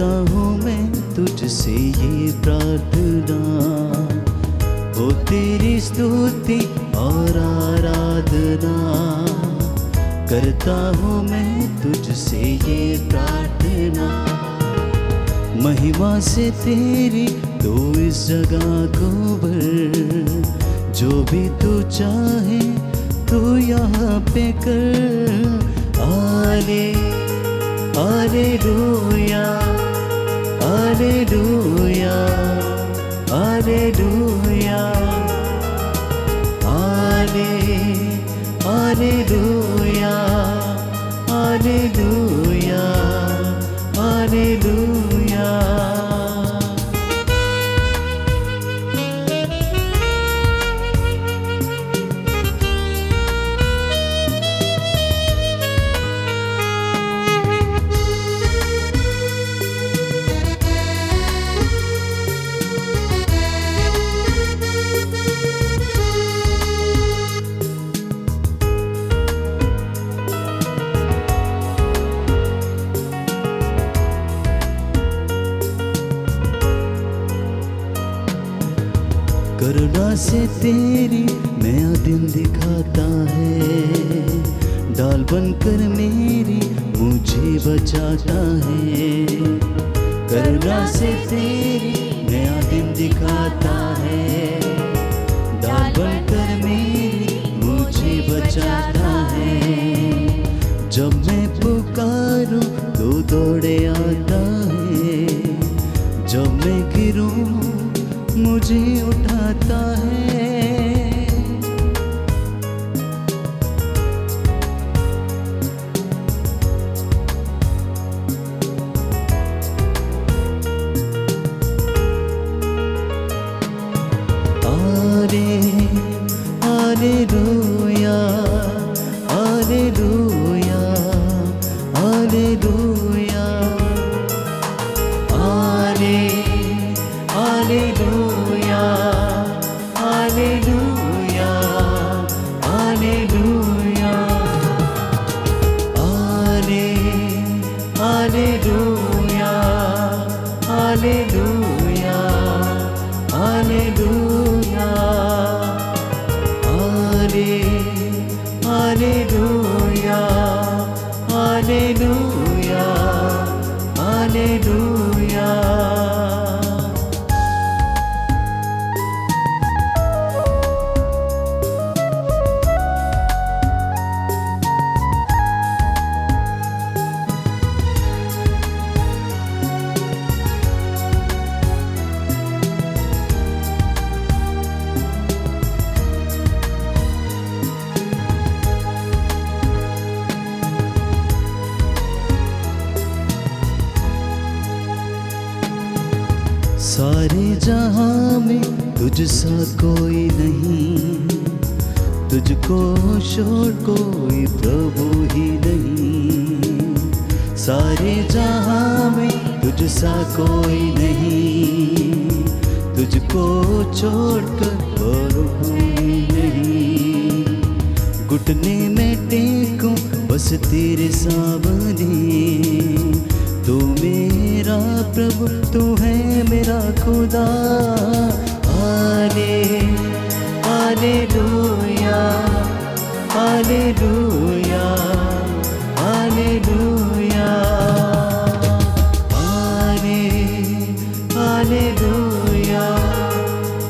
करता हूँ मैं तुझसे ये प्रार्थना, हो तेरी स्तुति और आराधना। करता हूँ मैं तुझसे ये प्रार्थना, महिमा से तेरी तो इस जगह को भर। जो भी तू चाहे तू यहाँ पे कर। आले हालेलुया हालेलुया हालेलुया हाले हालेलुया हालेलुया हालेलुया। करुणा से तेरी नया दिन दिखाता है, डाल बनकर मेरी मुझे बचाता है। करुणा से तेरी नया दिन दिखाता है, डाल बनकर मेरी मुझे बचाता है। जब मैं पुकारूं तो दौड़े आता है, जब मैं गिरूं मुझे उठाता है। हालेलुया हालेलुया हालेलुया हाले हालेलुया हालेलुया हालेलुया हाले हालेलुया हालेलुया हालेलुया हाले हालेलुया हालेलुया हालेलुया। सारे जहां में तुझ सा कोई नहीं, तुझको छोड़ कोई प्रभु ही नहीं। सारे जहां में तुझ सा कोई नहीं, तुझको छोड़कर प्रभु ही नहीं। घुटने में टेकूं बस तेरे सामने, तू मेरा प्रभु तू है मेरा खुदा। हाले हालेलुया हालेलुया हालेलुया हाले हालेलुया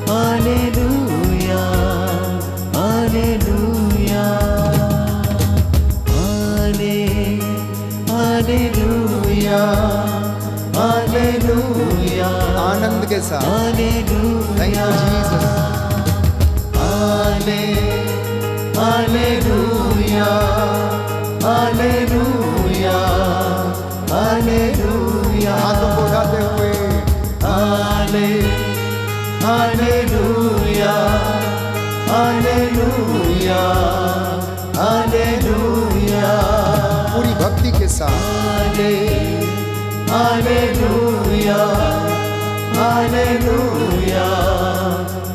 हालेलुया हालेलुया हाले हालेलुया हालेलुया। आनंद के साथ हालेलुया थैंक यू जीसस। हाले हालेलुया हालेलुया हालेलुया। हाथों को उठाते हुए हाले हालेलुया हालेलुया हालेलुया। पूरी भक्ति के साथ हाले हालेलुया हालेलुया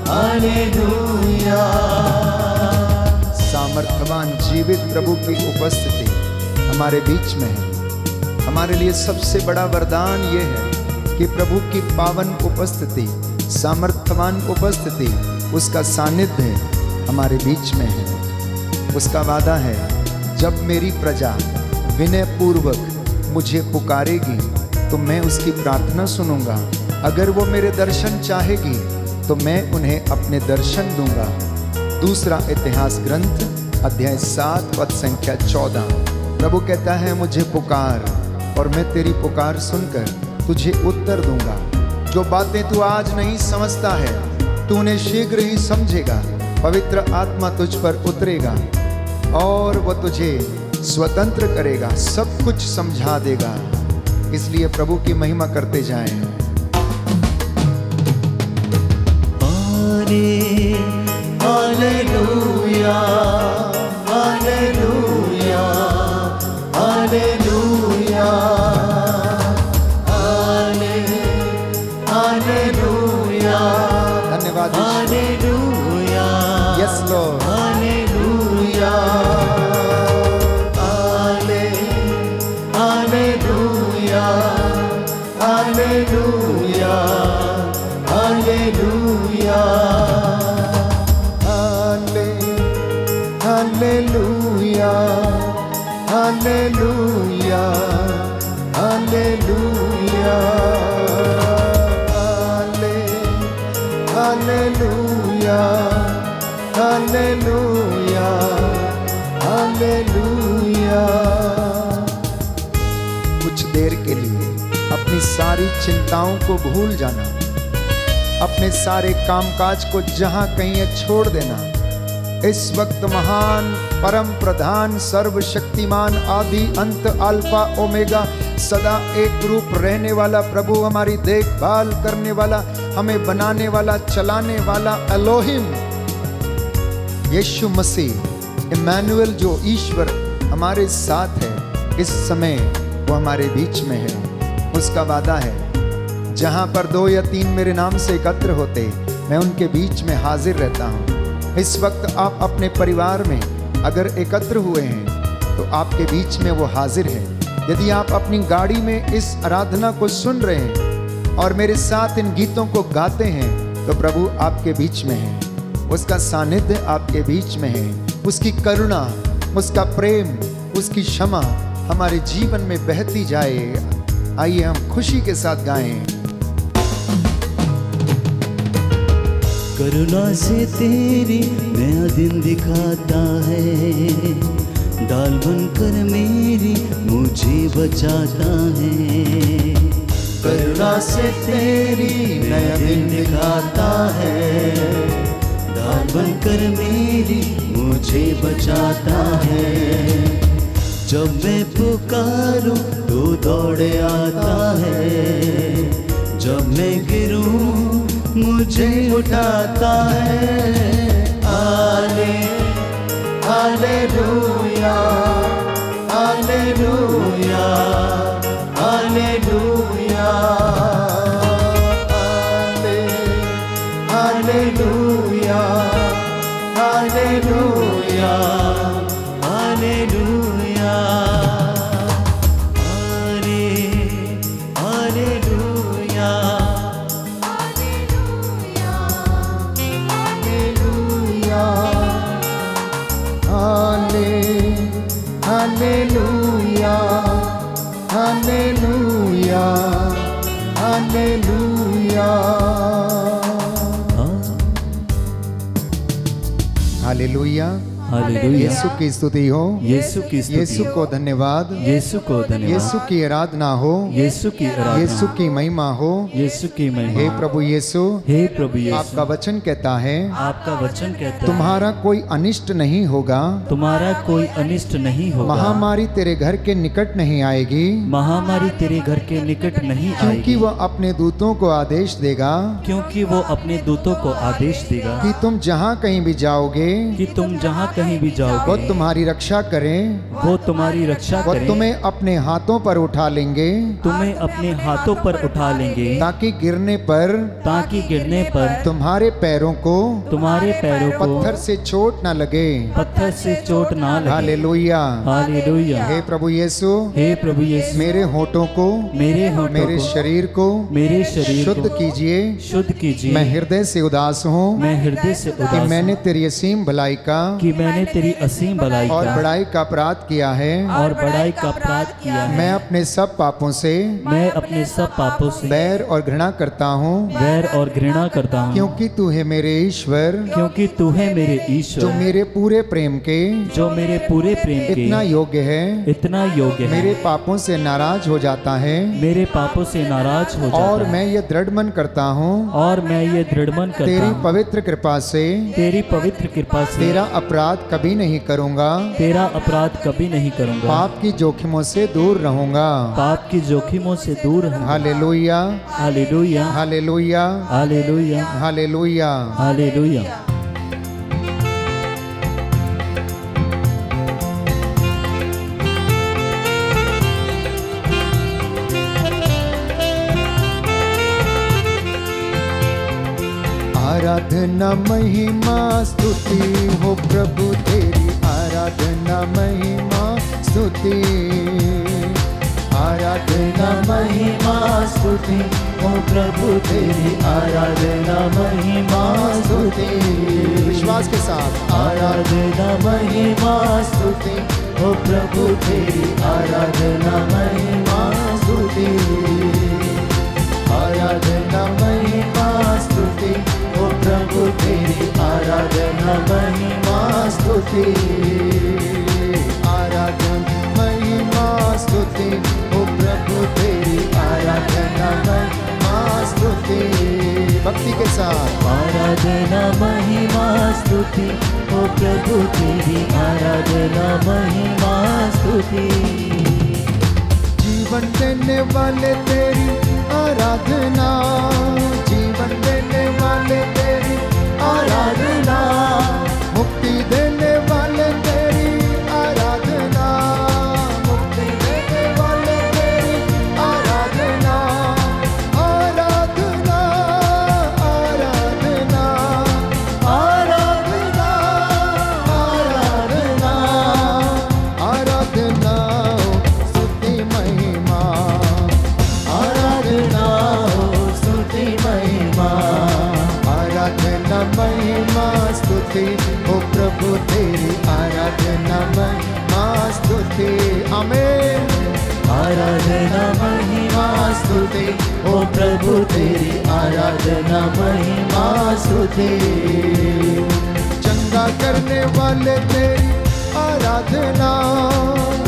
हालेलुया। सामर्थ्यवान जीवित प्रभु की उपस्थिति हमारे बीच में है। हमारे लिए सबसे बड़ा वरदान ये है कि प्रभु की पावन उपस्थिति, सामर्थ्यवान उपस्थिति, उसका सानिध्य हमारे बीच में है। उसका वादा है, जब मेरी प्रजा विनय पूर्वक मुझे पुकारेगी तो मैं उसकी प्रार्थना सुनूंगा। अगर वो मेरे दर्शन चाहेगी तो मैं उन्हें अपने दर्शन दूंगा। दूसरा इतिहास ग्रंथ अध्याय 7 पद संख्या 14। प्रभु कहता है, मुझे पुकार और मैं तेरी पुकार सुनकर तुझे उत्तर दूंगा। जो बातें तू आज नहीं समझता है, तू उन्हें शीघ्र ही समझेगा। पवित्र आत्मा तुझ पर उतरेगा और वह तुझे स्वतंत्र करेगा, सब कुछ समझा देगा। इसलिए प्रभु की महिमा करते जाएं। Hallelujah, hallelujah, hallelujah, hallelujah. धन्यवाद। Hallelujah, yes Lord. Hallelujah, hallelujah, hallelujah, hallelujah, hallelujah, hallelujah, hallelujah, hallelujah, hallelujah, hallelujah. कुछ देर के लिए अपनी सारी चिंताओं को भूल जाना, अपने सारे कामकाज को जहां कहीं है छोड़ देना। इस वक्त महान, परम प्रधान, सर्वशक्तिमान, आदि अंत, अल्फा ओमेगा, सदा एक रूप रहने वाला प्रभु, हमारी देखभाल करने वाला, हमें बनाने वाला, चलाने वाला एलोहिम यीशु मसीह इम्मानुएल, जो ईश्वर हमारे साथ है, इस समय वो हमारे बीच में है। उसका वादा है, जहां पर 2 या 3 मेरे नाम से एकत्र होते, मैं उनके बीच में हाजिर रहता हूं। इस वक्त आप अपने परिवार में अगर एकत्र हुए हैं तो आपके बीच में वो हाजिर है। यदि आप अपनी गाड़ी में इस आराधना को सुन रहे हैं और मेरे साथ इन गीतों को गाते हैं तो प्रभु आपके बीच में है। उसका सानिध्य आपके बीच में है। उसकी करुणा, उसका प्रेम, उसकी क्षमा हमारे जीवन में बहती जाए। आइए हम खुशी के साथ गाएं। करुणा से तेरी नया दिन दिखाता है, ढाल बनकर मेरी मुझे बचाता है। करुणा से तेरी नया दिन दिखाता है, ढाल बनकर मेरी मुझे बचाता है। जब मैं पुकारूं तो दौड़े आता है, जब मैं गिरूं मुझे उठाता है। Hallelujah, hallelujah, hallelujah, hallelujah, hallelujah, hallelujah, hallelujah. Hallelujah, hallelujah, hallelujah, hallelujah. Hallelujah. यीशु की स्तुति हो, यीशु की स्तुति, यीशु को धन्यवाद, यीशु को धन्यवाद, यीशु की आराधना हो, यीशु की आराधना, यीशु की महिमा हो, यीशु की महिमा। हे प्रभु यीशु, हे प्रभु यीशु, आपका वचन कहता है, आपका वचन कहता है, तुम्हारा कोई अनिष्ट नहीं होगा, तुम्हारा कोई अनिष्ट नहीं होगा। महामारी तेरे घर के निकट नहीं आएगी, महामारी तेरे घर के निकट नहीं क्योंकि आएगी, वह अपने दूतों को आदेश देगा, क्योंकि वो अपने दूतों को आदेश देगा कि तुम जहाँ कहीं भी जाओगे, कि तुम जहाँ कहीं भी वो जाओगे तुम्हारी रक्षा करें, वो तुम्हारी रक्षा वो करें, तुम्हें अपने हाथों पर उठा लेंगे, तुम्हें अपने हाथों पर उठा लेंगे, ताकि गिरने पर तुम्हारे पैरों को पत्थर से चोट न लगे। पत्थर से चोट ना लगे। हालेलुया। हालेलुया। हे प्रभु यीशु, हे प्रभु यीशु, मेरे होठों को, मेरे शरीर को शुद्ध कीजिए। शुद्ध कीजिए। मैं हृदय से उदास हूँ मैं हृदय से कि उदास मैंने तेरी असीम भलाई का बड़ाई और का बड़ाई का अपराध किया है। और बड़ाई का अपराध किया है। मैं अपने सब पापों से बैर और घृणा करता हूँ, क्योंकि तू है मेरे ईश्वर, जो मेरे पूरे प्रेम के इतना योग्य है, मेरे पापों से नाराज हो जाता है। और मैं ये दृढ़ मन करता हूँ तेरी पवित्र कृपा से तेरा अपराध कभी नहीं करूँगा। पाप की जोखिमों से दूर रहूँगा। Hallelujah, hallelujah, hallelujah, hallelujah, hallelujah. Hallelujah. आराधना महिमा स्तुति हो प्रभु तेरी, आराधना महिमा स्तुति, आराधना महिमा स्तुति हो प्रभु तेरी, आराधना महिमा स्तुति। विश्वास के साथ आराधना महिमा स्तुति हो प्रभु तेरी, आराधना महिमा स्तुति, आराधना महिमा स्तुति ओ प्रभु तेरी, आराधना महिमा स्तुति, आराधना महिमा स्तुति ओ प्रभु तेरी, आराधना महिमा स्तुति। भक्ति के साथ आराधना महिमा स्तुति ओ प्रभु तेरी, आराधना महिमा स्तुति। जीवन देने वाले तेरी आराधना, जीवन देने वाले तेरी आराधना, मुक्ति देने वाले तेरी आराधना, मुक्ति देने वाले तेरी आराधना, आराधना, आराधना, आराधना, आराधना, आराधना, स्तुति महिमा, आराधना, स्तुति महिमा, आराधना महिमा स्तुति ओ प्रभु तेरी, आराधना महिमा स्तुति। आमीन। आराधना महिमा स्तुति ओ प्रभु तेरी, आराधना महिमा स्तुति। चंगा करने वाले तेरी आराधना,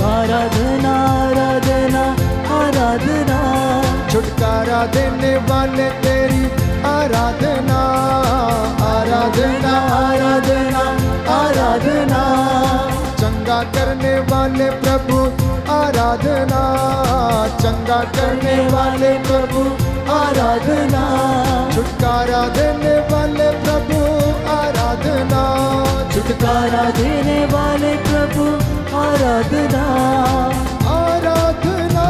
आराधना, आराधना, आराधना, छुटकारा देने वाले तेरी आराधना, आराधना, आराधना, आराधना, चंगा करने वाले प्रभु आराधना, चंगा करने वाले प्रभु आराधना, छुटकारा देने वाले प्रभु आराधना, छुटकारा देने वाले प्रभु आराधना, आराधना,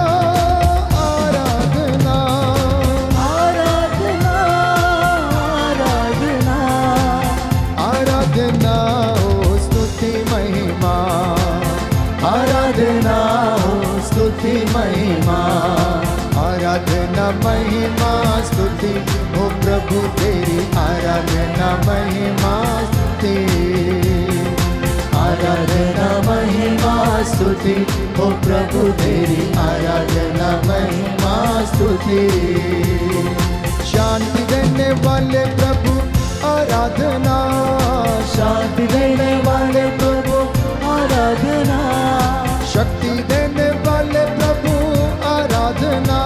आराधना, आराधना, आराधना, आराधना ओ स्तुति महिमा, आराधना ओ स्तुति महिमा, आराधना महिमा स्तुति ओ प्रभु तेरी, आराधना महिमा स्तुति, आराधना महिमा स्तुति ओ प्रभु तेरी, आराधना महिमा स्तुति। शांति देने वाले प्रभु आराधना, शांति देने वाले प्रभु आराधना, शक्ति देने वाले प्रभु आराधना,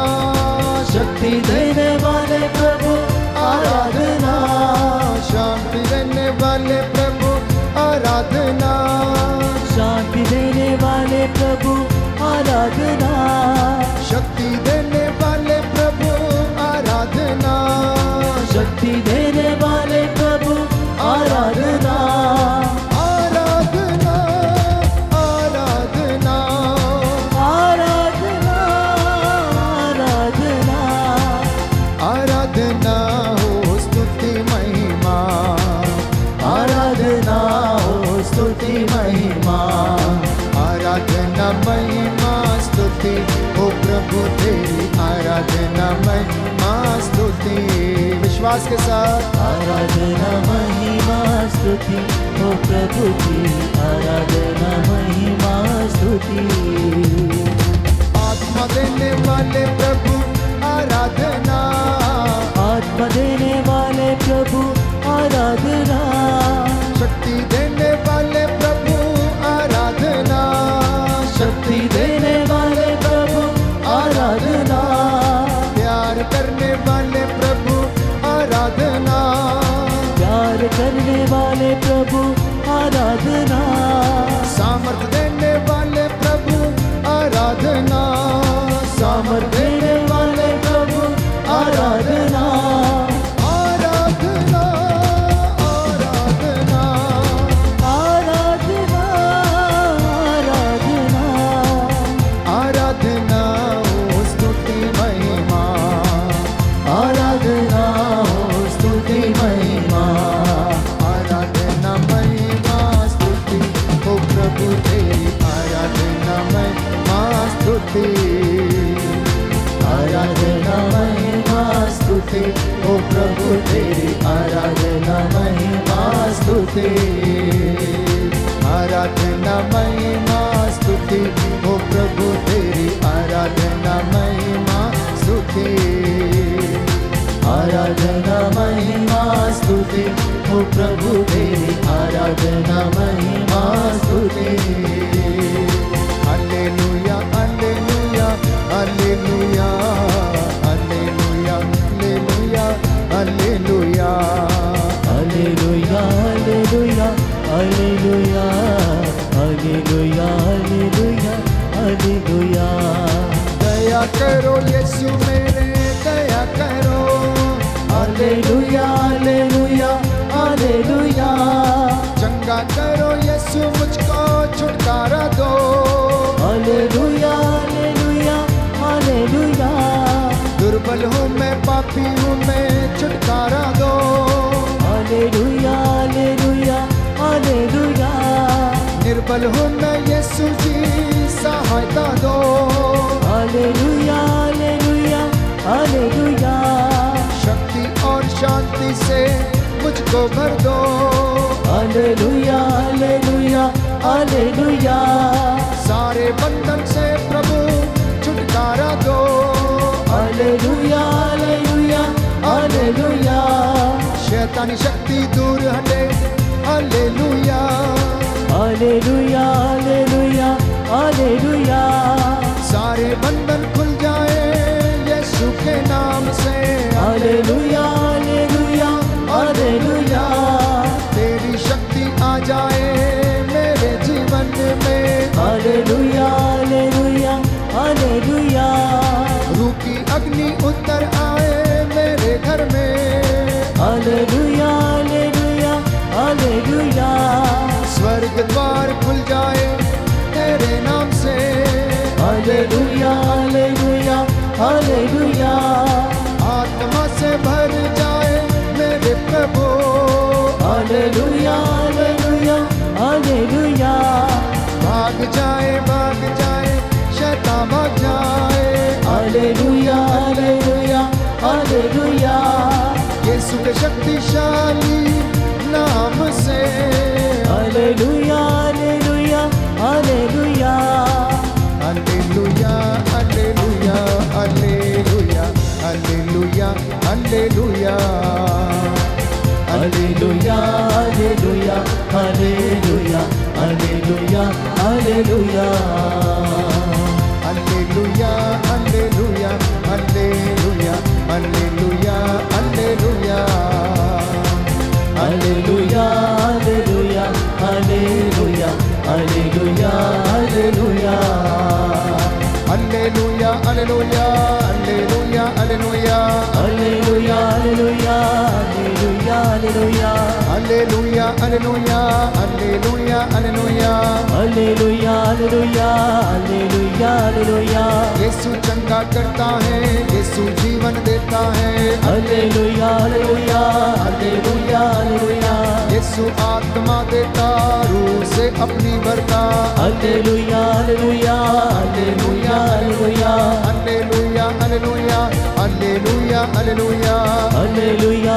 शक्ति देने वाले प्रभु आराधना, शांति देने वाले प्रभु आराधना, शांति देने वाले प्रभु आराधना, शक्ति देने वाले प्रभु आराधना, शक्ति देने वाले प्रभु आराधना, आराधना, विश्वास के साथ। आराधना महिमा स्तुति हो प्रभु की, आराधना महिमा स्तुति। आत्मा देने वाले प्रभु आराधना, आत्मा देने वाले प्रभु आराधना, शक्ति देने वाले प्रभु आराधना, शक्ति देने वाले प्रभु आराधना, प्यार करने वाले प्रभु आराधना, प्यार करने वाले प्रभु आराधना, सामर्थ देने वाले प्रभु आराधना, सामर्थ देने वाले प्रभु आराधना, आराधना, आराधना, आराधना, आराधना, आराधना हो स्तुति महिमा, आराधना हो स्तुति महिमा, आराधना महिमा स्तुति हो प्रभु तेरी, आराधना महिमा स्तुति, आराधना महिमा स्तुति ओ प्रभु तेरी, आराधना महिमा स्तुति, आराधना महिमा स्तुति हो प्रभु तेरी, आराधना महिमा स्तुति, आराधना महिमा स्तुति ओ प्रभु तेरी, आराधना महिमा स्तुति। Hallelujah hallelujah hallelujah hallelujah hallelujah hallelujah hallelujah hallelujah hallelujah hallelujah hallelujah. दया करो यीशु मेरे, दया करो, हालेलुया हालेलुया हालेलुया, चंगा करो यीशु मुझको, छुटकारा दो, हालेलुया हालेलुया हालेलुया, दुर्बल हूँ मैं, पापी हूँ मैं, छुटकारा दो, हालेलुया हालेलुया हालेलुया, निर्बल हूँ मैं, यीशु जी सहायता दो, हालेलुया हालेलुया हालेलुया, शक्ति और शांति से मुझको भर दो, हालेलुया हालेलुया हालेलुया, सारे बंधन से प्रभु छुटकारा दो, हालेलुया हालेलुया हालेलुया, शैतानी शक्ति दूर हटे, हालेलुया, हालेलुया हालेलुया हालेलुया, सारे बंधन खुल जाए यीशु के नाम से, हालेलुया हालेलुया हालेलुया, तेरी शक्ति आ जाए मेरे जीवन में, हालेलुया हालेलुया हालेलुया, रूह की अग्नि उतर आए मेरे घर में, हालेलुया हालेलुया हालेलुया, स्वर्ग द्वार खुल जाए तेरे नाम से, हालेलुया हालेलुया हालेलुया, आत्मा से भर जाए मेरे प्रभु, हालेलुया हालेलुया हालेलुया, भाग जाए शैतान भाग जाए, हालेलुया हालेलुया हालेलुया, यीशु के शक्तिशाली नाम से, hallelujah hallelujah hallelujah, hallelujah hallelujah hallelujah hallelujah hallelujah hallelujah hallelujah hallelujah hallelujah hallelujah, hallelujah hallelujah hallelujah hallelujah hallelujah hallelujah hallelujah hallelujah hallelujah hallelujah, hallelujah hallelujah hallelujah hallelujah hallelujah hallelujah hallelujah hallelujah, hallelujah hallelujah hallelujah hallelujah, hallelujah hallelujah hallelujah hallelujah, यीशु चंगा करता है, यीशु जीवन देता है, hallelujah hallelujah hallelujah hallelujah, यीशु आत्मा देता, रूह से अपनी भरता, hallelujah hallelujah hallelujah hallelujah, hallelujah hallelujah hallelujah hallelujah hallelujah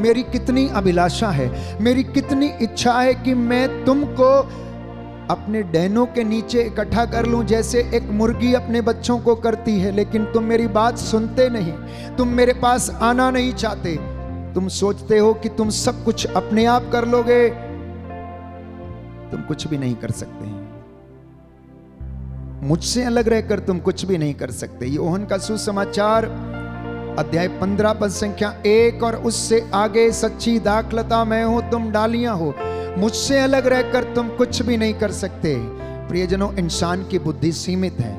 मेरी कितनी अभिलाषा है, मेरी कितनी इच्छा है कि मैं तुमको अपने डैनों के नीचे इकट्ठा कर लूं, जैसे एक मुर्गी अपने बच्चों को करती है। लेकिन तुम मेरी बात सुनते नहीं, तुम मेरे पास आना नहीं चाहते। तुम सोचते हो कि तुम सब कुछ अपने आप कर लोगे, तुम कुछ भी नहीं कर सकते। मुझसे अलग रहकर तुम कुछ भी नहीं कर सकते। यूहन्ना का सुसमाचार अध्याय 15 पद संख्या 1 और उससे आगे, सच्ची दाखलता मैं हूं, तुम डालियां हो, मुझसे अलग रहकर तुम कुछ भी नहीं कर सकते। प्रियजनों, इंसान की बुद्धि सीमित है,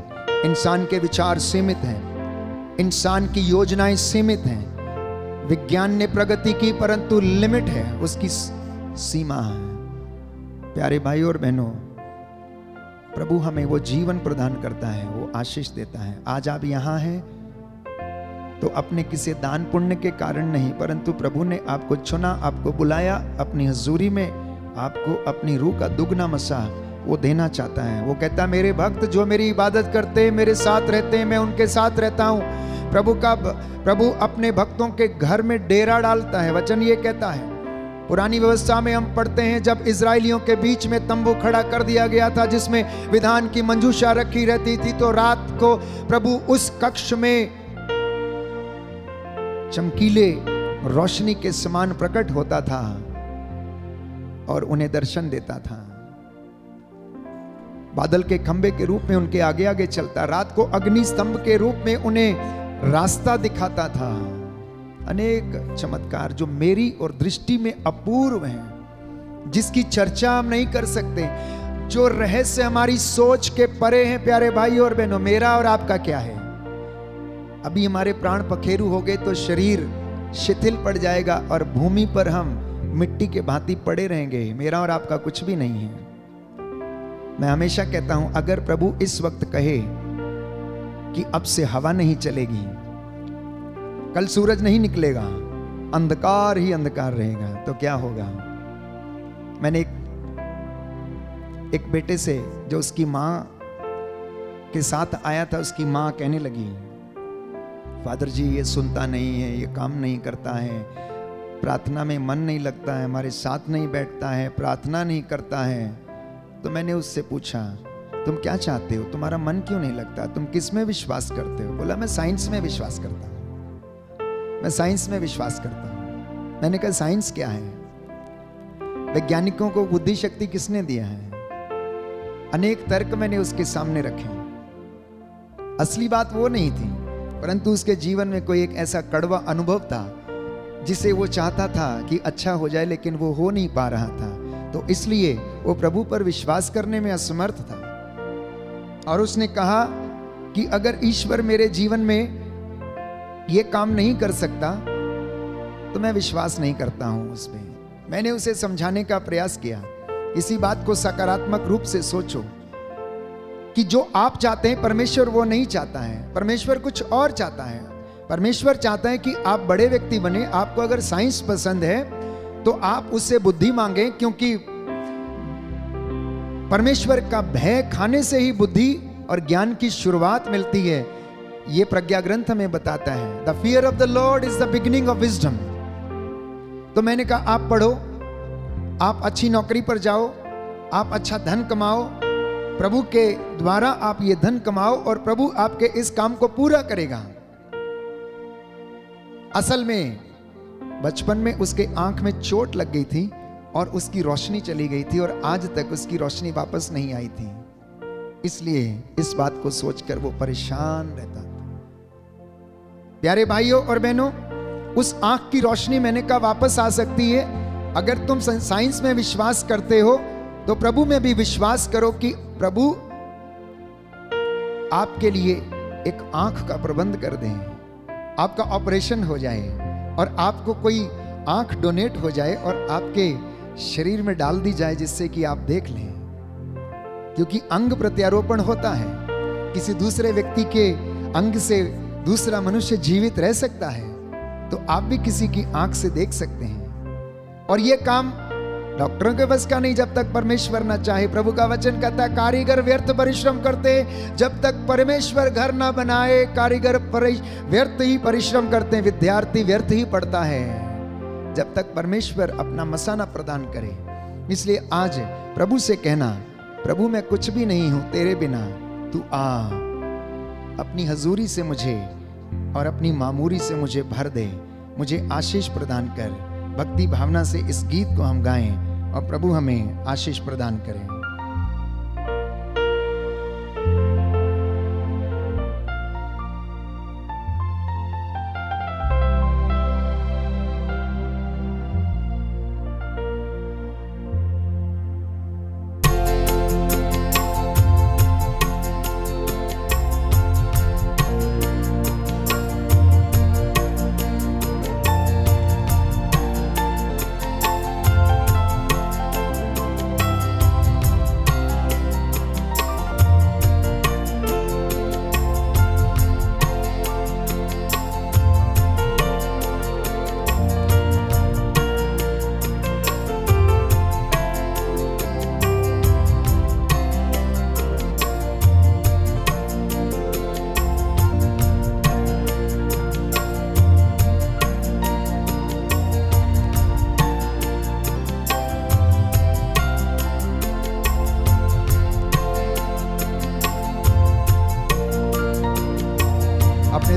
इंसान के विचार सीमित हैं, इंसान की योजनाएं सीमित हैं। विज्ञान ने प्रगति की, परंतु लिमिट है, उसकी सीमा है। प्यारे भाई और बहनों, प्रभु हमें वो जीवन प्रदान करता है, वो आशीष देता है। आज आप यहाँ हैं तो अपने किसी दान पुण्य के कारण नहीं, परंतु प्रभु ने आपको चुना, आपको बुलाया अपनी हजूरी में, आपको अपनी रूह का दुगना मसा वो देना चाहता है। वो कहता है, मेरे भक्त जो मेरी इबादत करते हैं, मेरे साथ रहते हैं, मैं उनके साथ रहता हूँ। प्रभु अपने भक्तों के घर में डेरा डालता है। वचन ये कहता है, पुरानी व्यवस्था में हम पढ़ते हैं, जब इजराइलियों के बीच में तंबू खड़ा कर दिया गया था जिसमें विधान की मंजूषा रखी रहती थी, तो रात को प्रभु उस कक्ष में चमकीले रोशनी के समान प्रकट होता था और उन्हें दर्शन देता था। बादल के खंबे के रूप में उनके आगे आगे चलता, रात को अग्नि स्तंभ के रूप में उन्हें रास्ता दिखाता था। अनेक चमत्कार जो मेरी और दृष्टि में अपूर्व हैं, जिसकी चर्चा हम नहीं कर सकते, जो रहस्य हमारी सोच के परे हैं। प्यारे भाई और बहनों, मेरा और आपका क्या है? अभी हमारे प्राण पखेरु हो गए तो शरीर शिथिल पड़ जाएगा और भूमि पर हम मिट्टी के भांति पड़े रहेंगे। मेरा और आपका कुछ भी नहीं है। मैं हमेशा कहता हूं, अगर प्रभु इस वक्त कहे कि अब से हवा नहीं चलेगी, कल सूरज नहीं निकलेगा, अंधकार ही अंधकार रहेगा, तो क्या होगा? मैंने एक बेटे से जो उसकी माँ के साथ आया था, उसकी माँ कहने लगी, फादर जी ये सुनता नहीं है, ये काम नहीं करता है, प्रार्थना में मन नहीं लगता है, हमारे साथ नहीं बैठता है, प्रार्थना नहीं करता है। तो मैंने उससे पूछा, तुम क्या चाहते हो? तुम्हारा मन क्यों नहीं लगता? तुम किस में विश्वास करते हो? बोला, मैं साइंस में विश्वास करता हूँ, मैं साइंस में विश्वास करता हूँ। मैंने कहा, साइंस क्या है? वैज्ञानिकों को बुद्धि शक्ति किसने दिया है? अनेक तर्क मैंने उसके सामने रखे। असली बात वो नहीं थी, परंतु उसके जीवन में कोई एक ऐसा कड़वा अनुभव था जिसे वो चाहता था कि अच्छा हो जाए, लेकिन वो हो नहीं पा रहा था। तो इसलिए वो प्रभु पर विश्वास करने में असमर्थ था। और उसने कहा कि अगर ईश्वर मेरे जीवन में ये काम नहीं कर सकता तो मैं विश्वास नहीं करता हूं उस पे। मैंने उसे समझाने का प्रयास किया, इसी बात को सकारात्मक रूप से सोचो कि जो आप चाहते हैं परमेश्वर वो नहीं चाहता है। परमेश्वर कुछ और चाहता है। परमेश्वर चाहता है कि आप बड़े व्यक्ति बने। आपको अगर साइंस पसंद है तो आप उससे बुद्धि मांगे, क्योंकि परमेश्वर का भय खाने से ही बुद्धि और ज्ञान की शुरुआत मिलती है। ये प्रज्ञा ग्रंथ हमें बताता है, the fear of the Lord is the beginning of wisdom. तो मैंने कहा, आप पढ़ो, आप अच्छी नौकरी पर जाओ, आप अच्छा धन कमाओ, प्रभु के द्वारा आप ये धन कमाओ और प्रभु आपके इस काम को पूरा करेगा। असल में बचपन में उसके आंख में चोट लग गई थी और उसकी रोशनी चली गई थी और आज तक उसकी रोशनी वापस नहीं आई थी। इसलिए इस बात को सोचकर वो परेशान रहता था। प्यारे भाइयों और बहनों, उस आंख की रोशनी मैंने कहा वापस आ सकती है अगर तुम साइंस में विश्वास करते हो तो प्रभु में भी विश्वास करो कि प्रभु आपके लिए एक आंख का प्रबंध कर दें, आपका ऑपरेशन हो जाए और आपको कोई आंख डोनेट हो जाए और आपके शरीर में डाल दी जाए जिससे कि आप देख लें। क्योंकि अंग प्रत्यारोपण होता है, किसी दूसरे व्यक्ति के अंग से दूसरा मनुष्य जीवित रह सकता है, तो आप भी किसी की आंख से देख सकते हैं। और यह काम डॉक्टरों के बस का नहीं जब तक परमेश्वर ना चाहे। प्रभु का वचन कहता है, कारीगर व्यर्थ परिश्रम करते जब तक परमेश्वर घर ना बनाए। कारीगर व्यर्थ ही परिश्रम करते हैं, विद्यार्थी व्यर्थ ही पढ़ता है। जब तक परमेश्वर अपना मसाना प्रदान करे। इसलिए आज प्रभु से कहना, प्रभु मैं कुछ भी नहीं हूं तेरे बिना, तू आ अपनी हजूरी से मुझे और अपनी मामूरी से मुझे भर दे, मुझे आशीष प्रदान कर। भक्ति भावना से इस गीत को हम गाएं और प्रभु हमें आशीष प्रदान करें।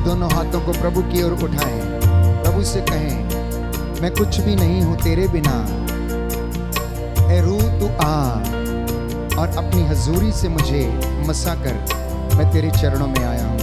दोनों हाथों को प्रभु की ओर उठाएं, प्रभु से कहें मैं कुछ भी नहीं हूं तेरे बिना, ए रूह तू आ और अपनी हजूरी से मुझे मसा कर, मैं तेरे चरणों में आया हूं।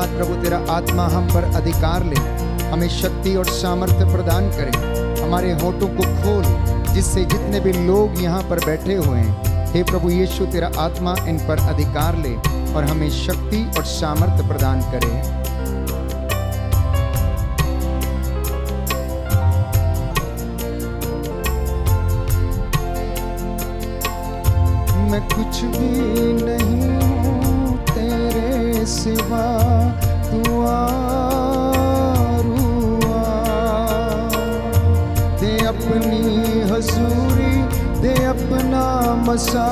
प्रभु तेरा आत्मा हम पर अधिकार ले, हमें शक्ति और सामर्थ्य प्रदान करे, हमारे होठों को खोल जिससे जितने भी लोग यहाँ पर बैठे हुए हैं, हे प्रभु यीशु तेरा आत्मा इन पर अधिकार ले और हमें शक्ति और सामर्थ्य प्रदान करे। मैं कुछ भी नहीं हूँ तेरे सिवा, तू दे अपनी हजूरी, दे अपना मसा,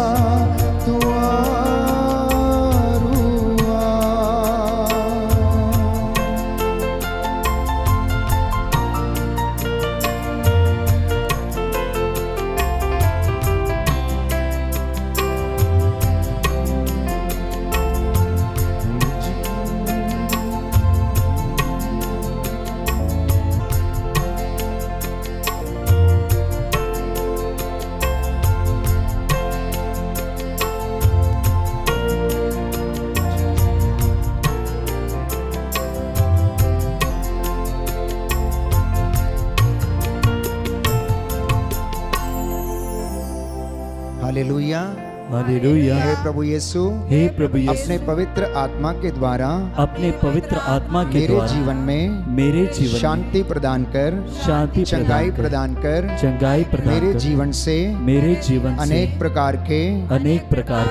तू हालेलुया, हालेलुया। हे प्रभु यीशु, हे प्रभु यीशु, अपने पवित्र आत्मा के द्वारा, अपने पवित्र आत्मा के मेरे द्वारा जीवन में शांति प्रदान कर, शांति चंगाई प्रदान कर, चंगाई प्रदान मेरे कर, जीवन से अनेक प्रकार के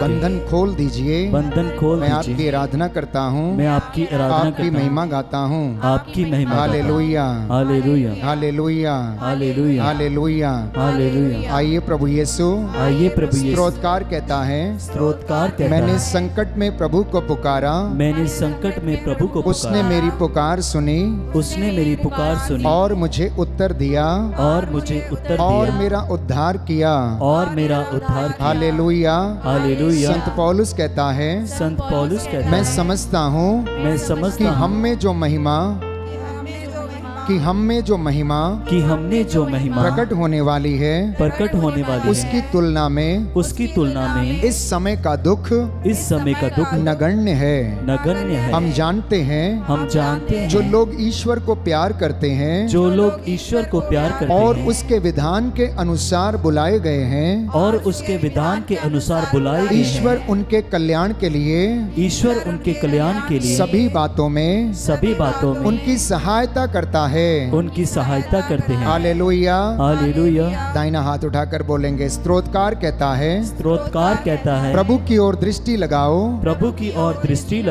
बंधन खोल दीजिए, बंधन खोल मैं दीजिए। आपकी आराधना करता हूँ, मैं आपकी आराधना आपकी महिमा गाता हूँ, आपकी महिमा। Hallelujah, hallelujah, hallelujah, hallelujah, hallelujah, hallelujah. आइए प्रभु यीशु, आइए प्रभु यीशु, स्तोत्रकार कहते कहता है, स्तोत्रकार कहता मैंने है, संकट में प्रभु को पुकारा, मैंने संकट में प्रभु को उसने पुकारा, मेरी पुकार सुनी, उसने मेरी पुकार सुनी और मुझे उत्तर दिया, और मुझे उत्तर और दिया, मेरा उद्धार किया। और मेरा उद्धार किया। हालेलुया। हालेलुया। संत पौलुस कहता है, संत पौलुस कहता मैं है, समझता हूँ मैं कि समझता हूँ हम में जो महिमा कि हमने जो महिमा प्रकट होने वाली है, उसकी तुलना में इस समय का दुख नगण्य है। हम जानते हैं जो लोग ईश्वर को प्यार करते हैं, और उसके विधान के अनुसार बुलाए गए हैं, ईश्वर उनके कल्याण के लिए सभी बातों में उनकी सहायता करता है। करते हैं। हालेलुया। हालेलुया। दाहिना हाथ उठाकर बोलेंगे, स्तोत्रकार कहता है, प्रभु की ओर दृष्टि लगाओ,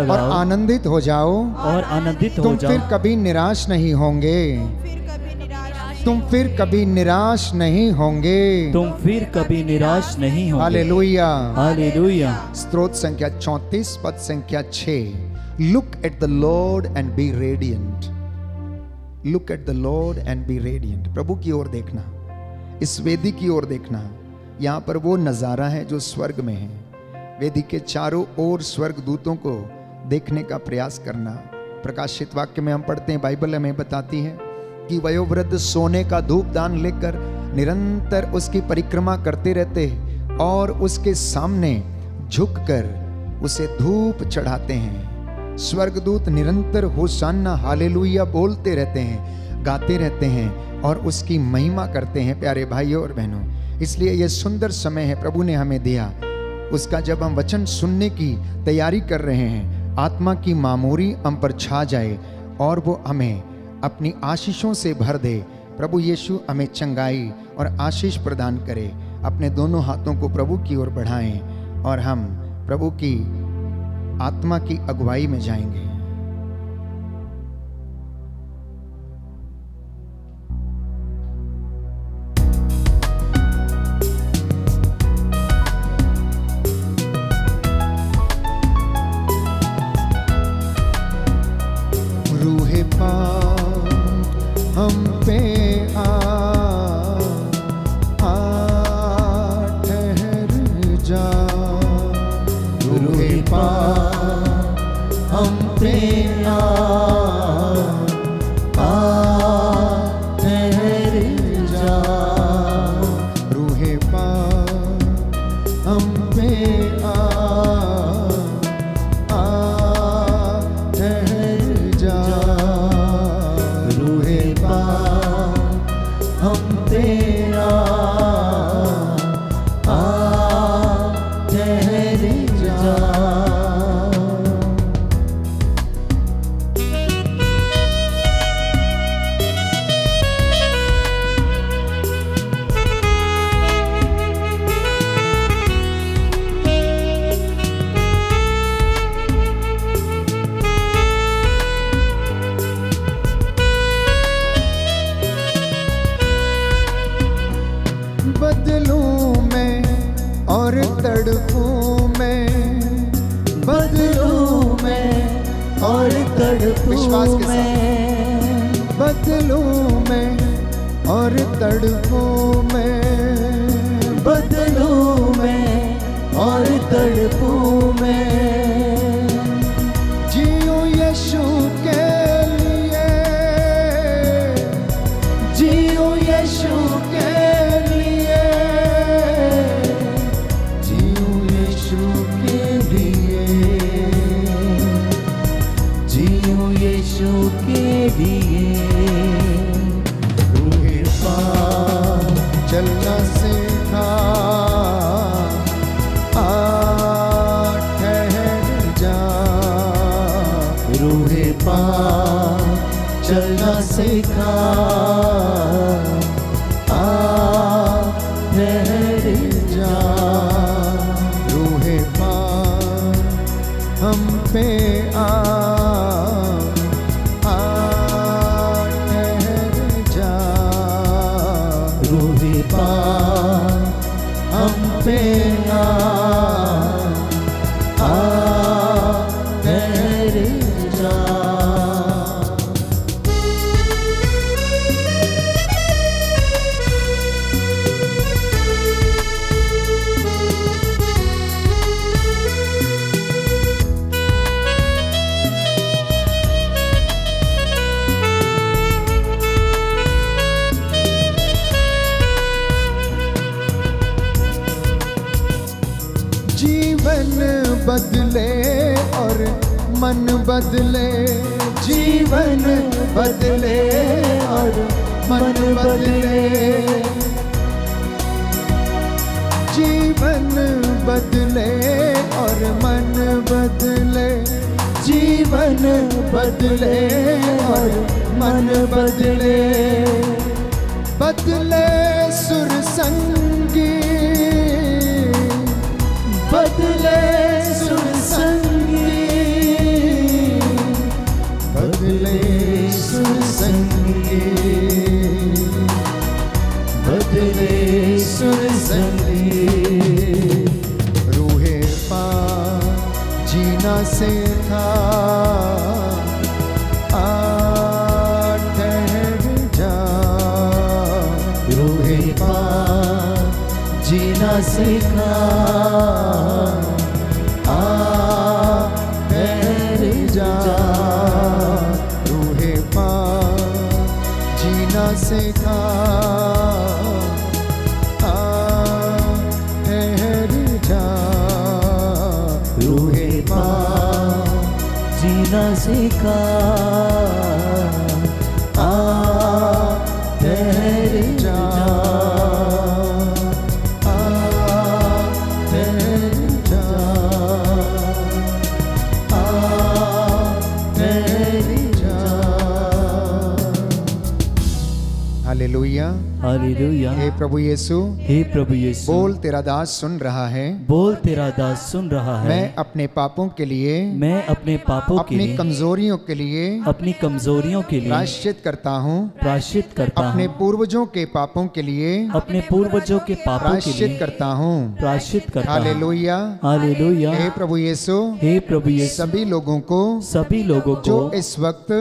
और आनंदित हो जाओ, तुम फिर कभी निराश नहीं होंगे, तुम फिर कभी निराश नहीं होंगे। हालेलुया। हालेलुया। स्तोत्र संख्या 34 पद संख्या 6। Look at the Lord and be radiant. Look at the Lord and be radiant. प्रभु की ओर देखना, इस वेदी की ओर देखना। यहाँ पर वो नज़ारा है जो स्वर्ग में है। वेदी के चारों ओर स्वर्ग दूतों को देखने का प्रयास करना। प्रकाशित वाक्य में हम पढ़ते हैं, बाइबल हमें बताती है कि वयोवृद्ध सोने का धूपदान लेकर निरंतर उसकी परिक्रमा करते रहते और उसके सामने झुककर उसे धूप चढ़ाते हैं। स्वर्गदूत निरंतर होशाना हालेलुया बोलते रहते हैं, गाते रहते हैं और उसकी महिमा करते हैं। प्यारे भाइयों और बहनों, इसलिए यह सुंदर समय है प्रभु ने हमें दिया उसका, जब हम वचन सुनने की तैयारी कर रहे हैं, आत्मा की मामूरी हम पर छा जाए और वो हमें अपनी आशीषों से भर दे। प्रभु यीशु हमें चंगाई और आशीष प्रदान करे। अपने दोनों हाथों को प्रभु की ओर बढ़ाएं और हम प्रभु की आत्मा की अगुवाई में जाएंगे। रूहे पाक हम पे ठहर जा, रूहे पाक हम पे ठहर जा, रूहे पाक हम पे ठहर जा, रूहे पाक हम तेरा ठहर जा। बदलूं मैं और तड़पूं मैं, बदलूं मैं और तड़पूं मैं, बदलूं मैं और तड़पूं मैं, बदलूं मैं और तड़पूं मैं, जियूं यीशु के लिए, जियूं यीशु के लिए, जियूं यीशु के लिए, जियूं यीशु के लिए। रूहे पाक चल जीवन बदले और मन बदले, जीवन बदले और मन बदले, जीवन बदले और मन बदले, जीवन बदले और मन बदले, बदले सुर संगी, बदले सुर संगी, बदले सुर संगी, बदले सुर संगी। रूहे पार जीना सीखा, ठहर जा, रूहे पार जीना सीखा, ठहर जा, रूहे पार जीना सीखा, ठहर जा, रूहे पार जीना सीखा, ठहर जा, ठहर जा, ठहर जा। हालेलुया, हालेलुया। हे प्रभु यीशु, हे प्रभु यीशु, बोल तेरा दास सुन रहा है, बोल तेरा दास सुन रहा है। मैं अपने पापों के लिए, मैं अपने पापों के अपनी लिए, कमजोरियों के लिए, अपनी कमजोरियों के लिए प्रायश्चित करता हूँ, प्रायश्चित करता अपने हूँ, पूर्वजों के पापों के लिए अपने पूर्वजों के पापों के प्रायश्चित लिए करता हूँ। प्रायश्चित करता हूँ। हालेलुया, हालेलुया। हे प्रभु यीशु, हे प्रभु यीशु, सभी लोगों को सभी लोगों जो को इस वक्त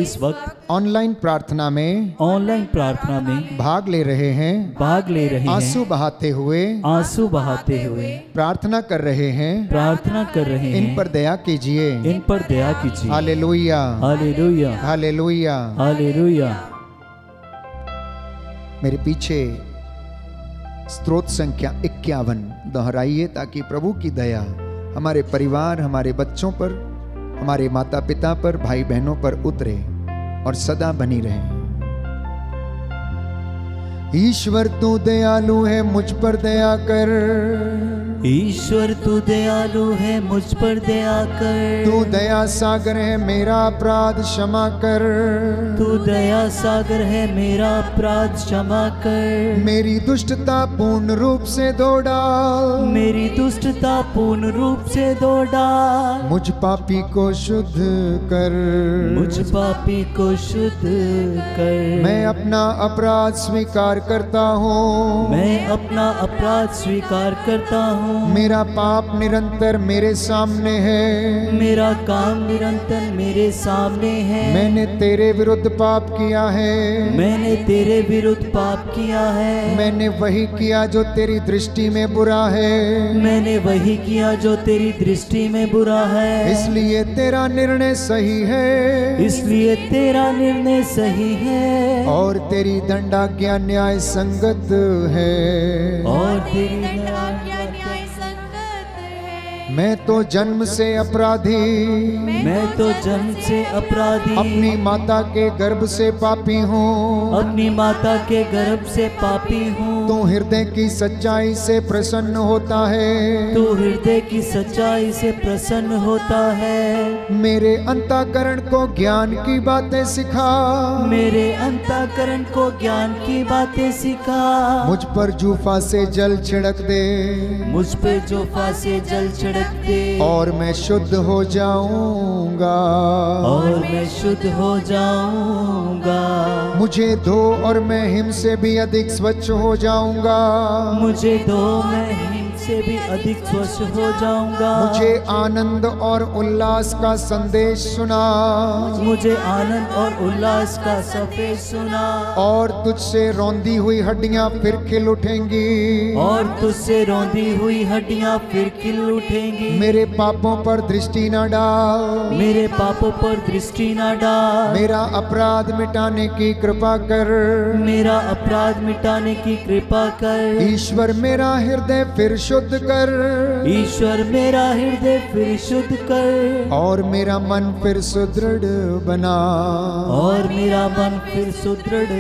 इस वक्त ऑनलाइन प्रार्थना में ऑनलाइन प्रार्थना में भाग ले रहे हैं, भाग ले रहे आंसू हैं, बहाते हुए आंसू बहाते हुए प्रार्थना कर रहे हैं, प्रार्थना कर रहे हैं, इन पर दया कीजिए। इन पर दया कीजिए। हालेलुया, हालेलुया, हालेलुया। हालेलुया। मेरे पीछे स्तोत्र संख्या 51 दोहराइए ताकि प्रभु की दया हमारे परिवार, हमारे बच्चों पर, हमारे माता पिता पर, भाई बहनों पर उतरे और सदा बनी रहे। ईश्वर तू दयालु है, मुझ पर दया कर। ईश्वर तू दयालु है, मुझ पर दया कर। तू दया सागर है, मेरा अपराध क्षमा कर। तू दया सागर है, मेरा अपराध क्षमा कर। मेरी दुष्टता पूर्ण रूप से धो डाल, मेरी दुष्टता पूर्ण रूप से धो डाल। मुझ पापी को शुद्ध कर, मुझ पापी को शुद्ध कर। मैं अपना अपराध स्वीकार करता हूँ, मैं अपना अपराध स्वीकार करता हूँ। मेरा पाप निरंतर मेरे सामने है, मेरा काम निरंतर मेरे सामने है। मैंने तेरे विरुद्ध पाप किया है, मैंने तेरे विरुद्ध पाप किया है। मैंने वही किया जो तेरी दृष्टि में बुरा है, मैंने वही किया जो तेरी दृष्टि में बुरा है। इसलिए तेरा निर्णय सही है, इसलिए तेरा निर्णय सही है। और तेरी दंडाज्ञा न्याय संगत है, और तेरी मैं तो जन्म से अपराधी, मैं तो जन्म से अपराधी, अपनी माता के गर्भ से पापी हूँ, अपनी माता के गर्भ से पापी हूँ। तू हृदय की सच्चाई से प्रसन्न होता है, तू हृदय की सच्चाई से प्रसन्न होता है। मेरे अंतःकरण को ज्ञान की बातें सिखा, मेरे अंतःकरण को ज्ञान की बातें सिखा। मुझ पर जूफा से जल छिड़क दे, मुझ पे जूफा से जल छिड़क दे, और मैं शुद्ध हो जाऊंगा, और मैं शुद्ध हो जाऊंगा। मुझे धो और मैं हिम से भी अधिक स्वच्छ हो जाऊंगा, मुझे धो मैं हिम से भी अधिक स्वच्छ हो जाऊंगा। मुझे आनंद और उल्लास का संदेश सुना, मुझे आनंद और उल्लास का सफेद सुना। और तुझसे रौंदी हुई हड्डियां फिर खिल उठेंगी, और तुझसे रौंदी हुई हड्डियां फिर खिल उठेंगी। मेरे पापों पर दृष्टि न डाल, मेरे पापों पर दृष्टि न डाल। मेरा अपराध मिटाने की कृपा कर, मेरा अपराध मिटाने की कृपा कर। ईश्वर मेरा हृदय फिर शुद्ध शुद्ध कर, ईश्वर मेरा हृदय फिर शुद्ध कर, और मेरा मन फिर सुदृढ़ बना, और मेरा मन फिर सुदृढ़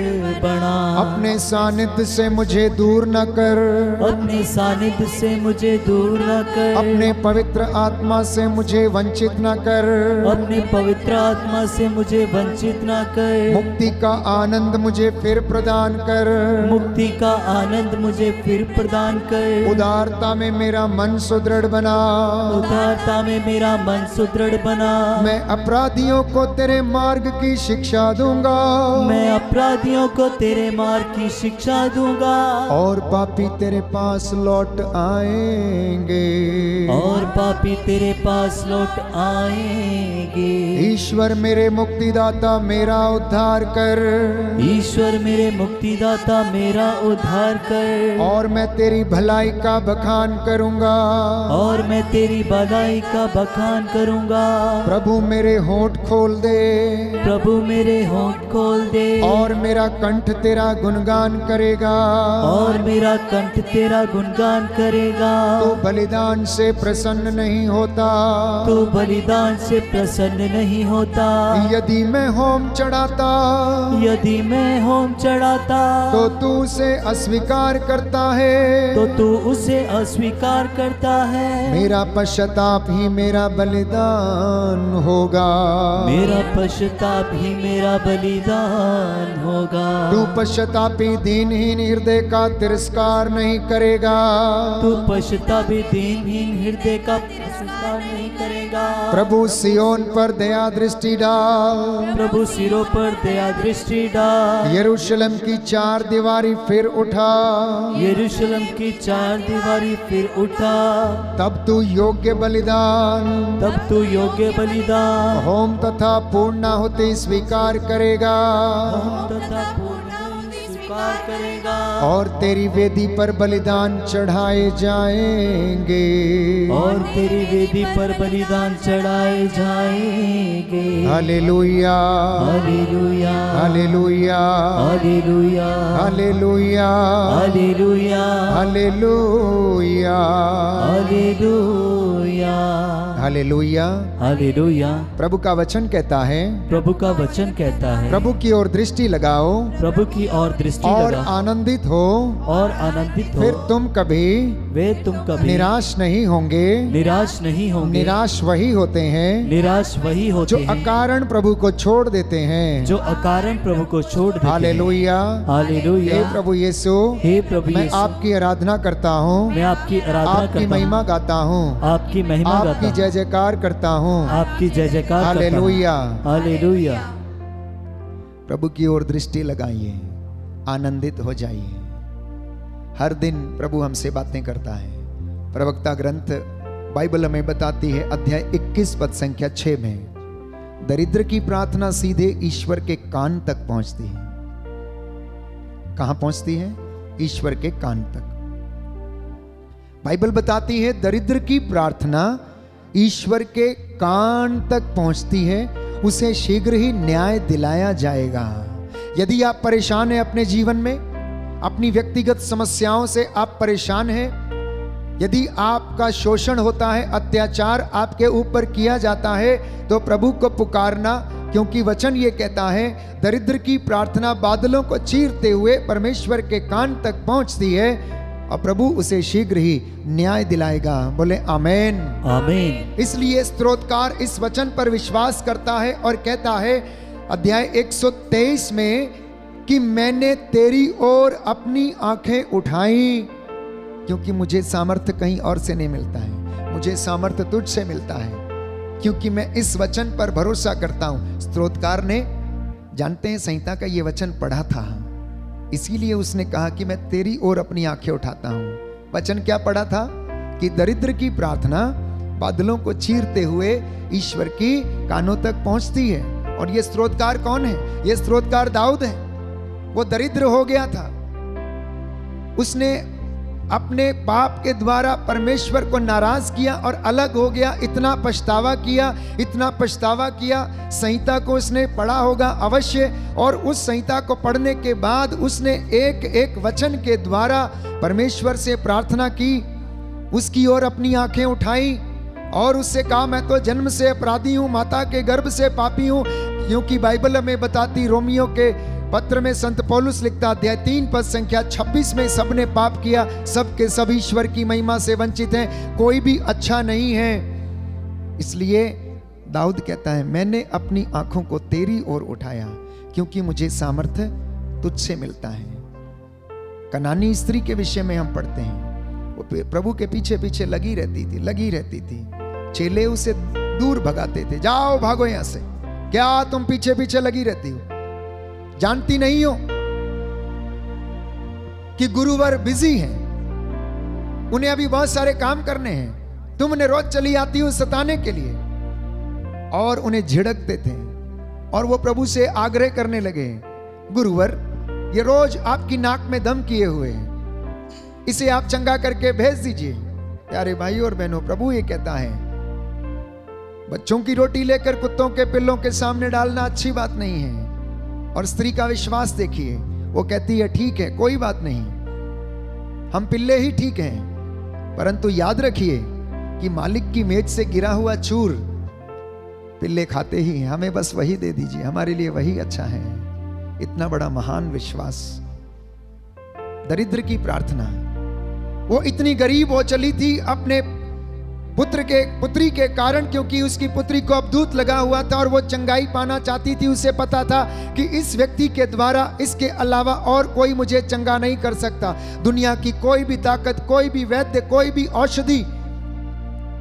बना। अपने सानिध्य से मुझे दूर न कर, अपने सानिध्य से मुझे दूर न कर, अपने पवित्र आत्मा से मुझे वंचित न कर, अपने पवित्र आत्मा से मुझे वंचित न कर। मुक्ति का आनंद मुझे फिर प्रदान कर, मुक्ति का आनंद मुझे फिर प्रदान कर। उदारता में मेरा मन सुदृढ़ बना, उदारता में मेरा मन सुदृढ़ बना। मैं अपराधियों को तेरे मार्ग की शिक्षा दूंगा, मैं अपराधियों को तेरे मार्ग की शिक्षा दूंगा, और पापी तेरे पास लौट आएंगे, और पापी तेरे पास लौट आएंगे। ईश्वर मेरे मुक्तिदाता मेरा उद्धार कर, ईश्वर मेरे मुक्तिदाता मेरा उद्धार कर, और मैं तेरी भलाई का बखान करूंगा, और मैं तेरी भलाई का बखान करूंगा। प्रभु मेरे होंठ खोल दे, प्रभु मेरे होंठ खोल दे, और मेरा कंठ तेरा गुणगान करेगा, और मेरा कंठ तेरा गुणगान करेगा। तू बलिदान से प्रसन्न नहीं होता, तू बलिदान से प्रसन्न नहीं होता। यदि मैं होम चढ़ाता, यदि मैं होम चढ़ाता, तो तू उसे अस्वीकार करता है, तो तू उसे अस्वीकार करता है। मेरा पश्चाताप ही मेरा बलिदान होगा, मेरा पश्चाताप ही मेरा बलिदान होगा। तू पश्चातापी दीनहीन हृदय का तिरस्कार नहीं करेगा, तू पश्चातापी दीनहीन हृदय का तिरस्कार नहीं करेगा। प्रभु सियोन पर दया दृष्टि डाल, प्रभु सिरों पर दया दृष्टि डाल। यरूशलेम की चार दीवारी फिर उठा, यरूशलेम की चार दीवारी फिर उठा। तब तू योग्य बलिदान, तब तू योग्य बलिदान, होम तथा पूर्णाहुति स्वीकार करेगा, तथा पूर्ण स्वीकार करेगा। और तेरी वेदी पर बलिदान चढ़ाए जाएंगे, और तेरी वेदी पर बलिदान चढ़ाए जाएंगे। Hallelujah, hallelujah, hallelujah, hallelujah, hallelujah, hallelujah, hallelujah, hallelujah, hallelujah. Hallelujah. प्रभु का वचन कहता है, प्रभु का वचन कहता है, प्रभु की ओर दृष्टि लगाओ, प्रभु की ओर दृष्टि और लगा, आनंदित हो, और आनंदित हो। फिर तुम कभी वे तुम कभी निराश नहीं होंगे। निराश नहीं होंगे। निराश वही होते हैं, निराश वही होते जो हैं अकारण प्रभु को छोड़ देते हैं, जो अकारण प्रभु को छोड़ देते हैं। हालेलुया, हालेलुया। हे प्रभु यीशु, हे प्रभु मैं यीशु, आपकी आराधना करता हूँ, मैं आपकी आराधना आपकी करता महिमा हूँ, गाता हूँ, आपकी महिमा गाता आपकी हूँ, जय जयकार करता हूँ, आपकी जय जयकार करता हूँ। हालेलुया। हालेलुया। प्रभु की ओर दृष्टि लगाइए, आनंदित हो जाइए। हर दिन प्रभु हमसे बातें करता है। प्रवक्ता ग्रंथ बाइबल हमें बताती है, अध्याय 21 पद संख्या 6 में, दरिद्र की प्रार्थना सीधे ईश्वर के कान तक पहुंचती है। कहां पहुंचती है? ईश्वर के कान तक। बाइबल बताती है दरिद्र की प्रार्थना ईश्वर के कान तक पहुंचती है, उसे शीघ्र ही न्याय दिलाया जाएगा। यदि आप परेशान हैं अपने जीवन में, अपनी व्यक्तिगत समस्याओं से आप परेशान हैं, यदि आपका शोषण होता है, अत्याचार आपके ऊपर किया जाता है, तो प्रभु को पुकारना, क्योंकि वचन ये कहता है दरिद्र की प्रार्थना बादलों को चीरते हुए परमेश्वर के कान तक पहुंचती है, और प्रभु उसे शीघ्र ही न्याय दिलाएगा। बोले आमेन, आमीन। इसलिए स्तोत्रकार इस वचन पर विश्वास करता है और कहता है अध्याय 123 में कि मैंने तेरी ओर अपनी आंखें उठाई, क्योंकि मुझे सामर्थ्य कहीं और से नहीं मिलता है, मुझे सामर्थ्य तुझ से मिलता है, क्योंकि मैं इस वचन पर भरोसा करता हूं। स्तोत्रकार ने, जानते हैं, संहिता का ये वचन पढ़ा था, इसीलिए उसने कहा कि मैं तेरी ओर अपनी आंखें उठाता हूं। वचन क्या पढ़ा था? कि दरिद्र की प्रार्थना बादलों को चीरते हुए ईश्वर की कानों तक पहुंचती है। और ये स्तोत्रकार कौन है? ये स्तोत्रकार दाऊद है। वो दरिद्र हो गया था, उसने अपने पाप के द्वारा परमेश्वर को नाराज किया और अलग हो गया। इतना पछतावा किया, इतना पछतावा किया। संहिता को उसने पढ़ा होगा अवश्य, और उस संहिता को पढ़ने के बाद उसने एक एक वचन के द्वारा परमेश्वर से प्रार्थना की उसकी ओर अपनी आंखें उठाई और उससे कहा, मैं तो जन्म से अपराधी हूं, माता के गर्भ से पापी हूं। क्योंकि बाइबल हमें बताती, रोमियो के पत्र में संत पौलुस लिखता, अध्याय 3 पद संख्या 26 में, सबने पाप किया, सबके सब ईश्वर की महिमा से वंचित हैं, कोई भी अच्छा नहीं है। इसलिए दाऊद कहता है, मैंने अपनी आंखों को तेरी ओर उठाया क्योंकि मुझे सामर्थ्य तुझसे मिलता है। कनानी स्त्री के विषय में हम पढ़ते हैं, वो प्रभु के पीछे पीछे लगी रहती थी। चेले उसे दूर भगाते थे, जाओ भागो यहां से, क्या तुम पीछे पीछे लगी रहती हो? जानती नहीं हो कि गुरुवर बिजी हैं, उन्हें अभी बहुत सारे काम करने हैं, तुम उन्हें रोज चली आती हो सताने के लिए। और उन्हें झिड़कते थे और वो प्रभु से आग्रह करने लगे, गुरुवर ये रोज आपकी नाक में दम किए हुए हैं, इसे आप चंगा करके भेज दीजिए। प्यारे भाई और बहनों, प्रभु ये कहता है, बच्चों की रोटी लेकर कुत्तों के पिल्लों के सामने डालना अच्छी बात नहीं है। और स्त्री का विश्वास देखिए, वो कहती है, ठीक है कोई बात नहीं, हम पिल्ले ही ठीक हैं, परंतु याद रखिए कि मालिक की मेज से गिरा हुआ चूर पिल्ले खाते ही हैं, हमें बस वही दे दीजिए, हमारे लिए वही अच्छा है। इतना बड़ा महान विश्वास। दरिद्र की प्रार्थना, वो इतनी गरीब हो चली थी अपने पुत्री के कारण, क्योंकि उसकी पुत्री को अबदूत लगा हुआ था और वो चंगाई पाना चाहती थी। उसे पता था कि इस व्यक्ति के द्वारा, इसके अलावा और कोई मुझे चंगा नहीं कर सकता। दुनिया की कोई भी ताकत, कोई भी वैद्य, कोई भी औषधि,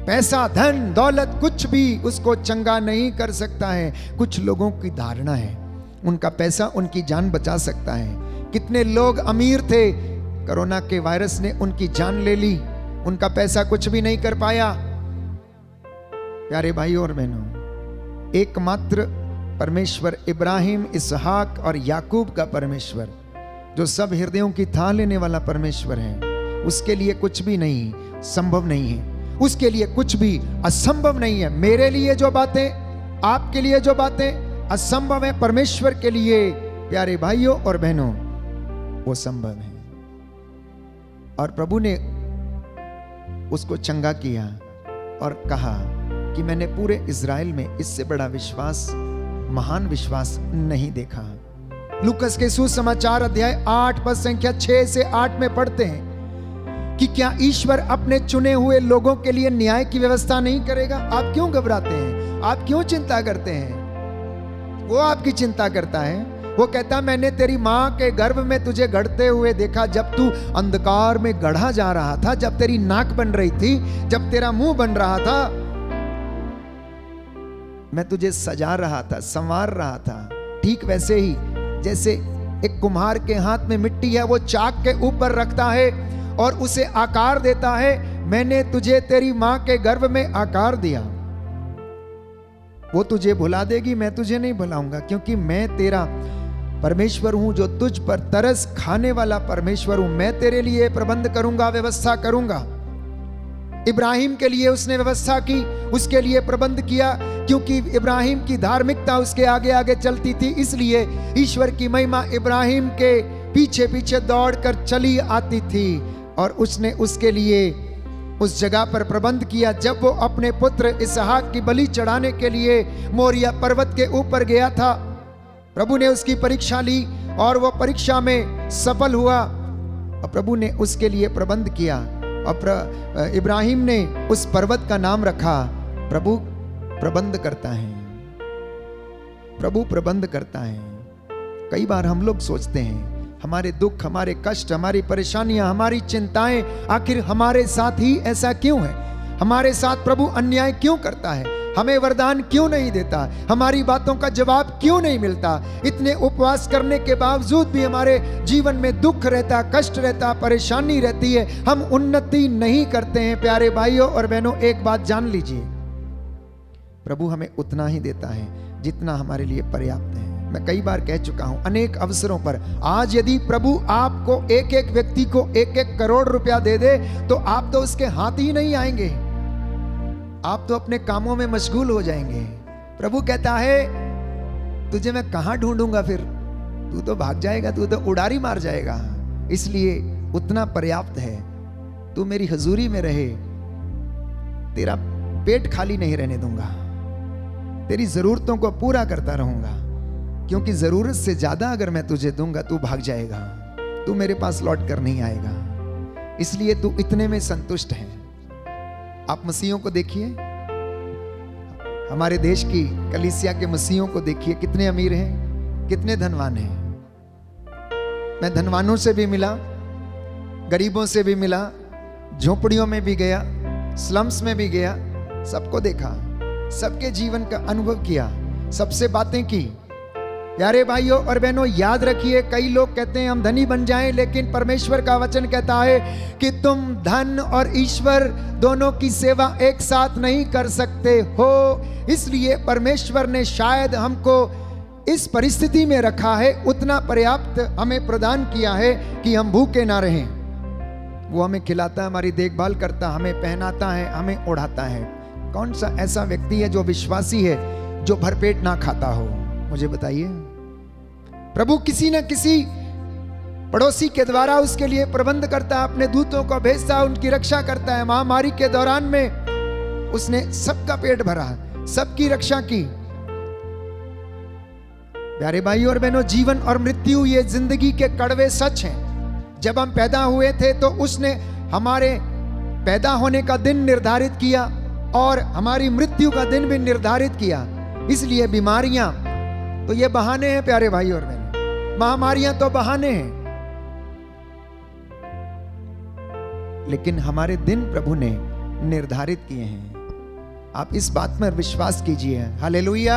पैसा, धन, दौलत, कुछ भी उसको चंगा नहीं कर सकता है। कुछ लोगों की धारणा है उनका पैसा उनकी जान बचा सकता है। कितने लोग अमीर थे, कोरोना के वायरस ने उनकी जान ले ली, उनका पैसा कुछ भी नहीं कर पाया। प्यारे भाई और बहनों, एकमात्र परमेश्वर, इब्राहिम, इसहाक और याकूब का परमेश्वर, जो सब हृदयों की थाह लेने वाला परमेश्वर है, उसके लिए कुछ भी नहीं संभव नहीं है, उसके लिए कुछ भी असंभव नहीं है। मेरे लिए जो बातें, आपके लिए जो बातें असंभव है, परमेश्वर के लिए, प्यारे भाइयों और बहनों, वो संभव है। और प्रभु ने उसको चंगा किया और कहा कि मैंने पूरे इज़राइल में इससे बड़ा विश्वास, महान विश्वास नहीं देखा। लूकस के सुसमाचार अध्याय 8 पद संख्या 6 से 8 में पढ़ते हैं कि क्या ईश्वर अपने चुने हुए लोगों के लिए न्याय की व्यवस्था नहीं करेगा? आप क्यों घबराते हैं? आप क्यों चिंता करते हैं? वो आपकी चिंता करता है। वो कहता, मैंने तेरी मां के गर्भ में तुझे गढ़ते हुए देखा, जब तू अंधकार में गढ़ा जा रहा था, जब तेरी नाक बन रही थी, जब तेरा मुंह बन रहा था, मैं तुझे सजा रहा था, संवार रहा था। ठीक वैसे ही जैसे एक कुम्हार के हाथ में मिट्टी है, वो चाक के ऊपर रखता है और उसे आकार देता है, मैंने तुझे तेरी मां के गर्भ में आकार दिया। वो तुझे भुला देगी, मैं तुझे नहीं भुलाऊंगा, क्योंकि मैं तेरा परमेश्वर हूं, जो तुझ पर तरस खाने वाला परमेश्वर हूं। मैं तेरे लिए प्रबंध करूंगा, व्यवस्था करूंगा। इब्राहिम के लिए उसने व्यवस्था की, उसके लिए प्रबंध किया, क्योंकि इब्राहिम की धार्मिकता उसके आगे आगे चलती थी। इसलिए ईश्वर की महिमा इब्राहिम के पीछे पीछे दौड़कर चली आती थी और उसने उसके लिए उस जगह पर प्रबंध किया। जब वो अपने पुत्र इसहाक की बलि चढ़ाने के लिए मोरिया पर्वत के ऊपर गया था, प्रभु ने उसकी परीक्षा ली और वो परीक्षा में सफल हुआ और प्रभु ने उसके लिए प्रबंध किया। और इब्राहिम ने उस पर्वत का नाम रखा, प्रभु प्रबंध करता है, प्रभु प्रबंध करता है। कई बार हम लोग सोचते हैं हमारे दुख, हमारे कष्ट, हमारी परेशानियां, हमारी चिंताएं आखिर हमारे साथ ही ऐसा क्यों है? हमारे साथ प्रभु अन्याय क्यों करता है? हमें वरदान क्यों नहीं देता? हमारी बातों का जवाब क्यों नहीं मिलता? इतने उपवास करने के बावजूद भी हमारे जीवन में दुख रहता, कष्ट रहता, परेशानी रहती है, हम उन्नति नहीं करते हैं। प्यारे भाइयों और बहनों, एक बात जान लीजिए, प्रभु हमें उतना ही देता है जितना हमारे लिए पर्याप्त है। मैं कई बार कह चुका हूं अनेक अवसरों पर, आज यदि प्रभु आपको एक एक व्यक्ति को 1-1 करोड़ रुपया दे दे तो आप तो उसके हाथ ही नहीं आएंगे, आप तो अपने कामों में मशगूल हो जाएंगे। प्रभु कहता है तुझे मैं कहां ढूंढूंगा, फिर तू तो भाग जाएगा, तू तो उड़ारी मार जाएगा। इसलिए उतना पर्याप्त है। तू मेरी हजूरी में रहे, तेरा पेट खाली नहीं रहने दूंगा, तेरी जरूरतों को पूरा करता रहूंगा, क्योंकि जरूरत से ज्यादा अगर मैं तुझे दूंगा तू भाग जाएगा, तू मेरे पास लौट कर नहीं आएगा, इसलिए तू इतने में संतुष्ट है। आप मसीहों को देखिए, हमारे देश की कलीसिया के मसीहों को देखिए, कितने अमीर हैं, कितने धनवान हैं। मैं धनवानों से भी मिला, गरीबों से भी मिला, झोपड़ियों में भी गया, स्लम्स में भी गया, सबको देखा, सबके जीवन का अनुभव किया, सबसे बातें की। प्यारे भाइयों और बहनों, याद रखिए, कई लोग कहते हैं हम धनी बन जाएं, लेकिन परमेश्वर का वचन कहता है कि तुम धन और ईश्वर दोनों की सेवा एक साथ नहीं कर सकते हो। इसलिए परमेश्वर ने शायद हमको इस परिस्थिति में रखा है, उतना पर्याप्त हमें प्रदान किया है कि हम भूखे ना रहें। वो हमें खिलाता है, हमारी देखभाल करता, हमें पहनाता है, हमें ओढ़ाता है। कौन सा ऐसा व्यक्ति है जो विश्वासी है जो भरपेट ना खाता हो? मुझे बताइए। प्रभु किसी न किसी पड़ोसी के द्वारा उसके लिए प्रबंध करता है, अपने दूतों को भेजता है, उनकी रक्षा करता है। महामारी के दौरान में उसने सबका पेट भरा, सबकी रक्षा की। प्यारे भाइयों और बहनों, जीवन और मृत्यु ये जिंदगी के कड़वे सच हैं। जब हम पैदा हुए थे तो उसने हमारे पैदा होने का दिन निर्धारित किया और हमारी मृत्यु का दिन भी निर्धारित किया। इसलिए बीमारियां तो ये बहाने हैं प्यारे भाई और बहन, महामारियां तो बहाने हैं, लेकिन हमारे दिन प्रभु ने निर्धारित किए हैं। आप इस बात पर विश्वास कीजिए। हालेलुया,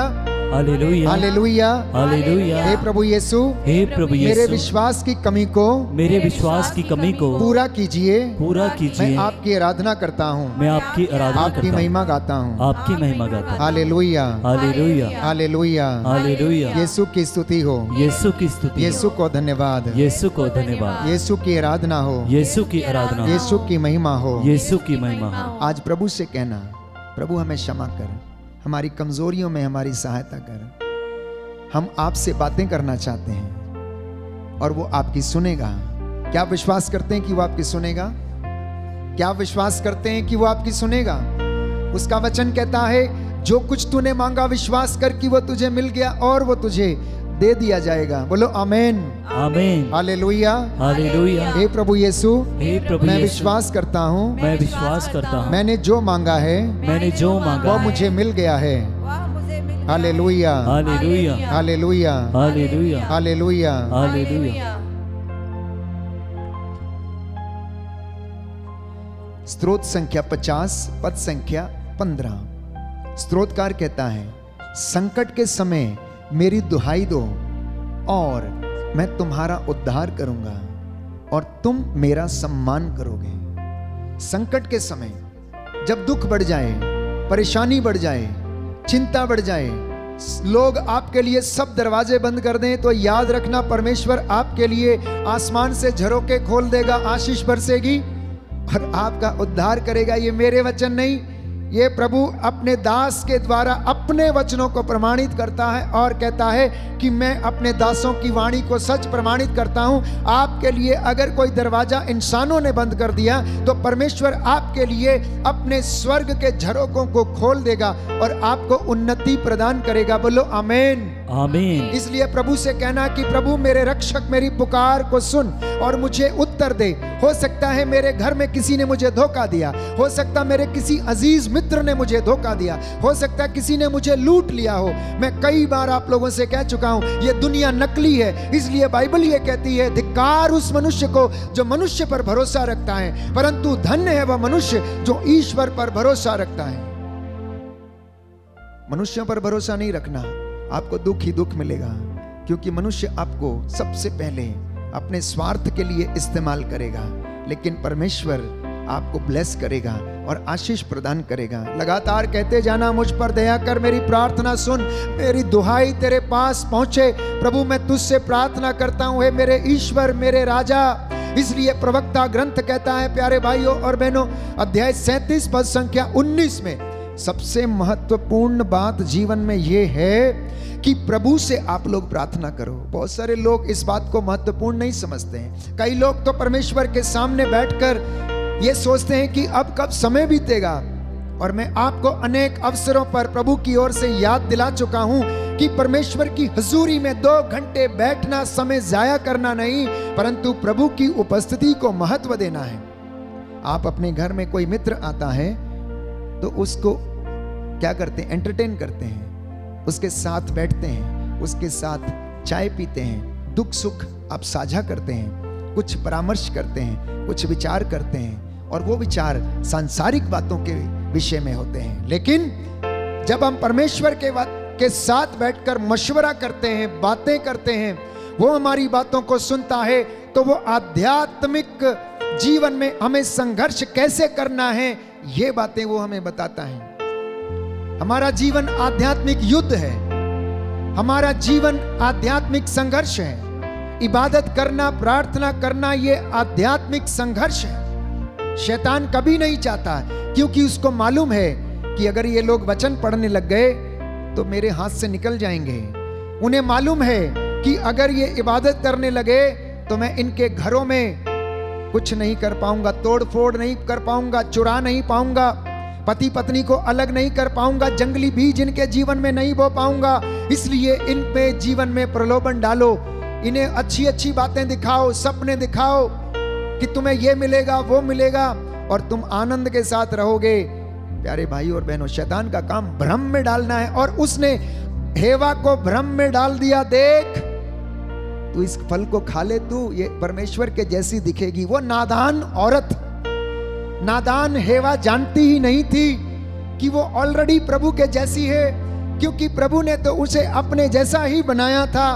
हालेलुया, हालेलुया, हालेलुया। हे प्रभु यीशु, हे प्रभु यीशु, मेरे विश्वास की कमी को, मेरे विश्वास की कमी को पूरा कीजिए, पूरा कीजिए। मैं आपकी आराधना करता हूँ, मैं आपकी आराधना आपकी करता हूँ, महिमा गाता हूँ, आपकी महिमा गाता हूँ। हालेलुया, हालेलुया, हालेलुया, हालेलुया। यीशु की स्तुति हो, यीशु की स्तुति, यीशु को धन्यवाद, यीशु को धन्यवाद, यीशु की आराधना हो, यीशु की आराधना, यीशु की महिमा हो, यीशु की महिमा हो। आज प्रभु से कहना, प्रभु हमें क्षमा कर, हमारी कमजोरियों में हमारी सहायता कर। हम आपसे बातें करना चाहते हैं और वो आपकी सुनेगा। क्या विश्वास करते हैं कि वो आपकी सुनेगा? क्या विश्वास करते हैं कि वो आपकी सुनेगा? उसका वचन कहता है, जो कुछ तूने मांगा विश्वास कर कि वो तुझे मिल गया और वो तुझे दे दिया जाएगा। बोलो आमेन, आमेन, हालेलुया, हालेलुया। हे प्रभु यीशु, हे प्रभु मैं यीशु, विश्वास करता हूँ, मैं विश्वास करता हूँ, मैंने जो मांगा है मैंने जो मांगा वो मुझे मिल गया है। Hallelujah, hallelujah, hallelujah, hallelujah, hallelujah. Hallelujah. स्त्रोत संख्या 50 पद संख्या 15। स्त्रोतकार कहता है, संकट के समय मेरी दुहाई दो और मैं तुम्हारा उद्धार करूंगा और तुम मेरा सम्मान करोगे। संकट के समय जब दुख बढ़ जाए, परेशानी बढ़ जाए, चिंता बढ़ जाए, लोग आपके लिए सब दरवाजे बंद कर दें, तो याद रखना परमेश्वर आपके लिए आसमान से झरोके खोल देगा, आशीष बरसेगी और आपका उद्धार करेगा। ये मेरे वचन नहीं, ये प्रभु अपने दास के द्वारा अपने वचनों को प्रमाणित करता है और कहता है कि मैं अपने दासों की वाणी को सच प्रमाणित करता हूं। आपके लिए अगर कोई दरवाजा इंसानों ने बंद कर दिया तो परमेश्वर आपके लिए अपने स्वर्ग के झरोकों को खोल देगा और आपको उन्नति प्रदान करेगा। बोलो आमीन, आमीन। इसलिए प्रभु से कहना कि प्रभु मेरे रक्षक मेरी पुकार को सुन और मुझे उत्तर दे। हो सकता है मेरे घर में किसी ने मुझे धोखा दिया, हो सकता मेरे किसी अजीज मित्र ने मुझे धोखा दिया, हो सकता किसी ने मुझे लूट लिया हो। मैं कई बार आप लोगों से कह चुका हूं, ये दुनिया नकली है, इसलिए बाइबल ये कहती है, धिक्कार उस मनुष्य को जो मनुष्य पर भरोसा रखता है, परंतु धन्य है वह मनुष्य जो ईश्वर पर भरोसा रखता है। मनुष्यों पर भरोसा नहीं रखना, आपको दुख ही दुख मिलेगा, क्योंकि मनुष्य आपको सबसे पहले अपने स्वार्थ के लिए इस्तेमाल करेगा, लेकिन परमेश्वर आपको ब्लेस करेगा और आशीष प्रदान करेगा। लगातार कहते जाना, मुझ पर दया कर, मेरी प्रार्थना सुन, मेरी दुहाई तेरे पास पहुंचे। प्रभु मैं तुझसे प्रार्थना करता हूं, हे मेरे ईश्वर, मेरे राजा। इसलिए प्रवक्ता ग्रंथ कहता है, प्यारे भाइयों और बहनों, अध्याय 37 पद संख्या 19 में सबसे महत्वपूर्ण बात जीवन में यह है कि प्रभु से आप लोग प्रार्थना करो। बहुत सारे लोग इस बात को महत्वपूर्ण नहीं समझते हैं। कई लोग तो परमेश्वर के सामने बैठकर ये सोचते हैं कि अब कब समय बीतेगा। और मैं आपको अनेक अवसरों पर प्रभु की ओर से याद दिला चुका हूं कि परमेश्वर की हुजूरी में 2 घंटे बैठना समय जाया करना नहीं, परंतु प्रभु की उपस्थिति को महत्व देना है। आप अपने घर में कोई मित्र आता है तो उसको क्या करते हैं? एंटरटेन करते हैं, उसके साथ बैठते हैं, उसके साथ चाय पीते हैं, दुख सुख आप साझा करते हैं, कुछ परामर्श करते हैं, कुछ विचार करते हैं, और वो विचार सांसारिक बातों के विषय में होते हैं। लेकिन जब हम परमेश्वर के साथ बैठकर मशवरा करते हैं, बातें करते हैं, वो हमारी बातों को सुनता है, तो वो आध्यात्मिक जीवन में हमें संघर्ष कैसे करना है ये बातें वो हमें बताता है। हमारा जीवन आध्यात्मिक युद्ध है, हमारा जीवन आध्यात्मिक संघर्ष है। इबादत करना, प्रार्थना करना, ये आध्यात्मिक संघर्ष है। शैतान कभी नहीं चाहता, क्योंकि उसको मालूम है कि अगर ये लोग वचन पढ़ने लग गए तो मेरे हाथ से निकल जाएंगे। उन्हें मालूम है कि अगर ये इबादत करने लगे तो मैं इनके घरों में कुछ नहीं कर पाऊंगा, तोड़ फोड़ नहीं कर पाऊंगा, चुरा नहीं पाऊंगा, पति पत्नी को अलग नहीं कर पाऊंगा, जंगली बीज इनके जीवन में नहीं बो पाऊंगा। इसलिए इन पे जीवन में प्रलोभन डालो, इन्हें अच्छी अच्छी बातें दिखाओ, सपने दिखाओ कि तुम्हें ये मिलेगा वो मिलेगा और तुम आनंद के साथ रहोगे। प्यारे भाई और बहनों, शैतान का काम भ्रम में डालना है, और उसने हेवा को भ्रम में डाल दिया। देख तू इस फल को खा ले, तू ये परमेश्वर के जैसी दिखेगी। वो नादान औरत, नादान हेवा जानती ही नहीं थी कि वो ऑलरेडी प्रभु के जैसी है, क्योंकि प्रभु ने तो उसे अपने जैसा ही बनाया था,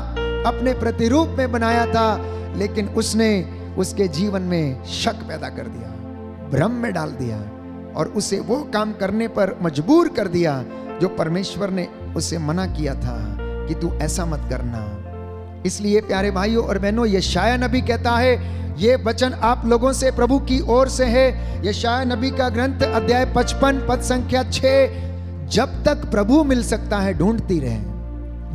अपने प्रतिरूप में बनाया था। लेकिन उसने उसके जीवन में शक पैदा कर दिया, भ्रम में डाल दिया, और उसे वो काम करने पर मजबूर कर दिया जो परमेश्वर ने उसे मना किया था कि तू ऐसा मत करना। इसलिए प्यारे भाइयों और बहनों, यशायाह नबी कहता है, ये वचन आप लोगों से प्रभु की ओर से है। यशायाह नबी का ग्रंथ अध्याय 55 पद संख्या 6, जब तक प्रभु मिल सकता है ढूंढती रहे,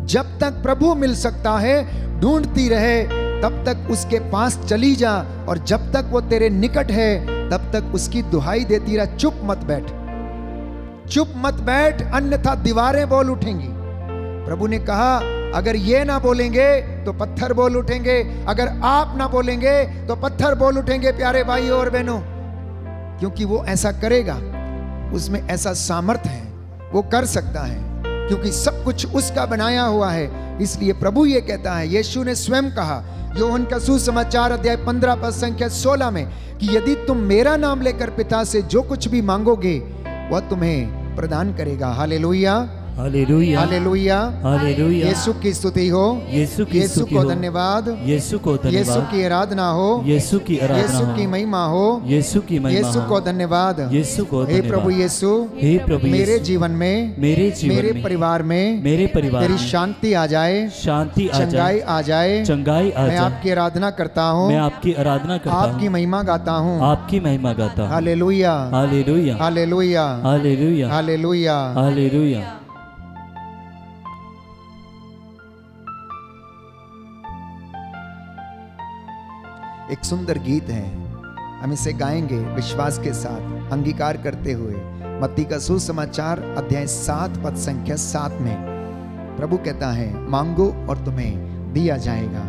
जब तक प्रभु मिल सकता है ढूंढती रहे, तब तक उसके पास चली जा, और जब तक वो तेरे निकट है तब तक उसकी दुहाई देती रह। चुप मत बैठ, चुप मत बैठ, अन्यथा दीवारें बोल उठेंगी। प्रभु ने कहा अगर ये ना बोलेंगे तो पत्थर बोल उठेंगे, अगर आप ना बोलेंगे तो पत्थर बोल उठेंगे। प्यारे भाइयों और बहनों, क्योंकि वो ऐसा करेगा, उसमें ऐसा सामर्थ्य है, वो कर सकता है, क्योंकि सब कुछ उसका बनाया हुआ है। इसलिए प्रभु ये कहता है, यीशु ने स्वयं कहा योहन का सुसमाचार अध्याय 15 पद संख्या 16 में कि यदि तुम मेरा नाम लेकर पिता से जो कुछ भी मांगोगे वह तुम्हें प्रदान करेगा। हालेलुया, हालेलुया, हालेलुया, हालेलुया। यीशु की स्तुति हो, यीशु को धन्यवाद, यीशु को धन्यवाद, यीशु की आराधना हो, यीशु की आराधना, यीशु की महिमा हो, यीशु की महिमा, यीशु को धन्यवाद, यीशु को हे प्रभु यीशु, हे प्रभु मेरे जीवन में, मेरे परिवार में, मेरे परिवार तेरी में शांति आ जाए, शांति आ चंगाई जाए, आ जाए, चंगाई आ मैं जाए। आपकी आराधना करता हूँ, मैं आपकी आराधना करता हूँ, आपकी महिमा गाता हूँ, आपकी महिमा गाता हूँ। हालेलुया, hallelujah, hallelujah, hallelujah, hallelujah. Hallelujah. एक सुंदर गीत है, हम इसे गाएंगे विश्वास के साथ, अंगीकार करते हुए। मत्ती का सुसमाचार अध्याय 7 पद संख्या 7 में प्रभु कहता है, मांगो और तुम्हें दिया जाएगा।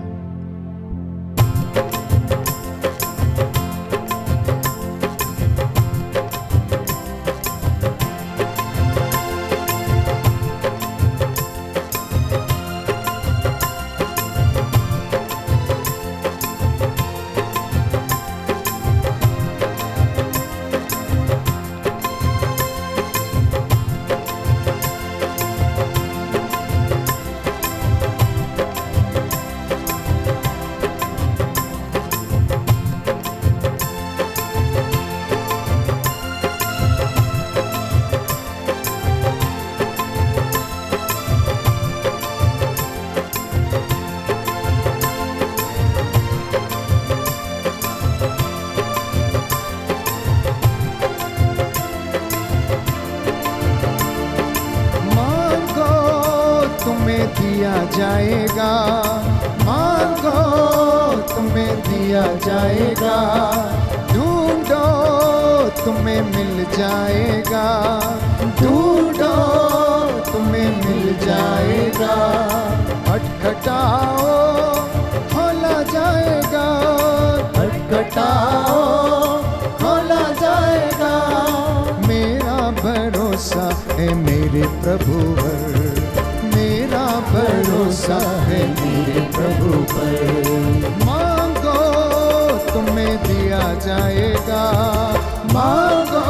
दिया जाएगा, मांगो तुम्हें दिया जाएगा, ढूंढो तुम्हें मिल जाएगा, ढूंढो तुम्हें मिल जाएगा, खटखटाओ खोला जाएगा, खटखटाओ खोला जाएगा। मेरा भरोसा है मेरे प्रभु पर, मेरा भरोसा है मेरे प्रभु पर। मांगो तुम्हें दिया जाएगा, मांगो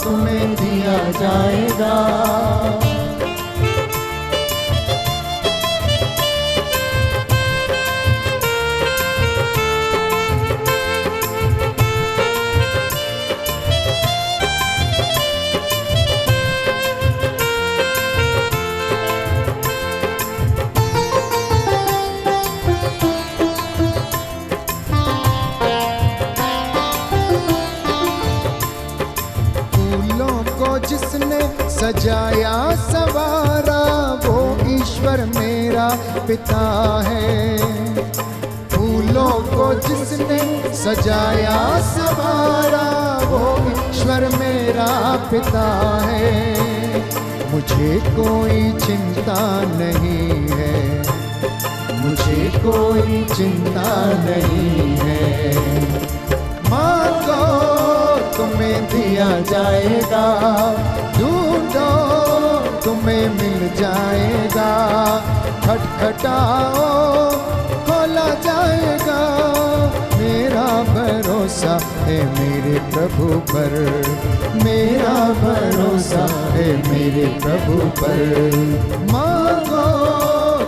तुम्हें दिया जाएगा। जिसने सजाया सवारा वो ईश्वर मेरा पिता है। फूलों को जिसने सजाया सवारा वो ईश्वर मेरा पिता है। मुझे कोई चिंता नहीं है, मुझे कोई चिंता नहीं है। मांगो तुम्हें दिया जाएगा, ढूंढो तुम्हें मिल जाएगा, खटखटाओ खोला जाएगा। मेरा भरोसा है मेरे प्रभु पर, मेरा भरोसा है मेरे प्रभु पर। मांगो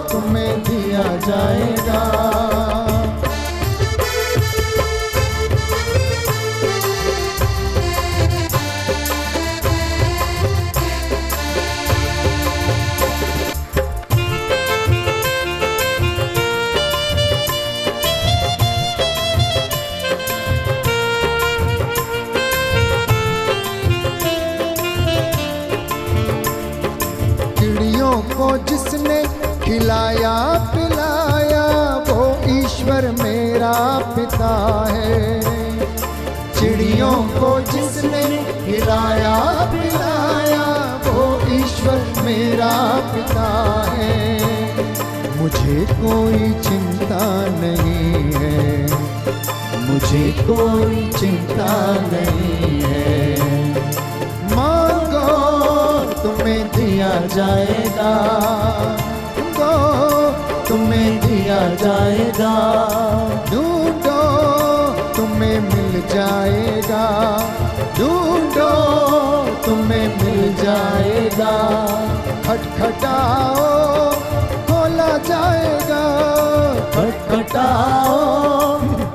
तुम्हें दिया जाएगा। को जिसने खिलाया पिलाया वो ईश्वर मेरा पिता है। चिड़ियों को जिसने खिलाया पिलाया वो ईश्वर मेरा पिता है। मुझे कोई चिंता नहीं है, मुझे कोई चिंता नहीं है। मांगो तुम्हें दिया जाएगा, दो तुम्हें दिया जाएगा। ढूंढो तुम्हें मिल जाएगा, ढूंढो तुम्हें मिल जाएगा। खटखटाओ खोला जाएगा, खटखटाओ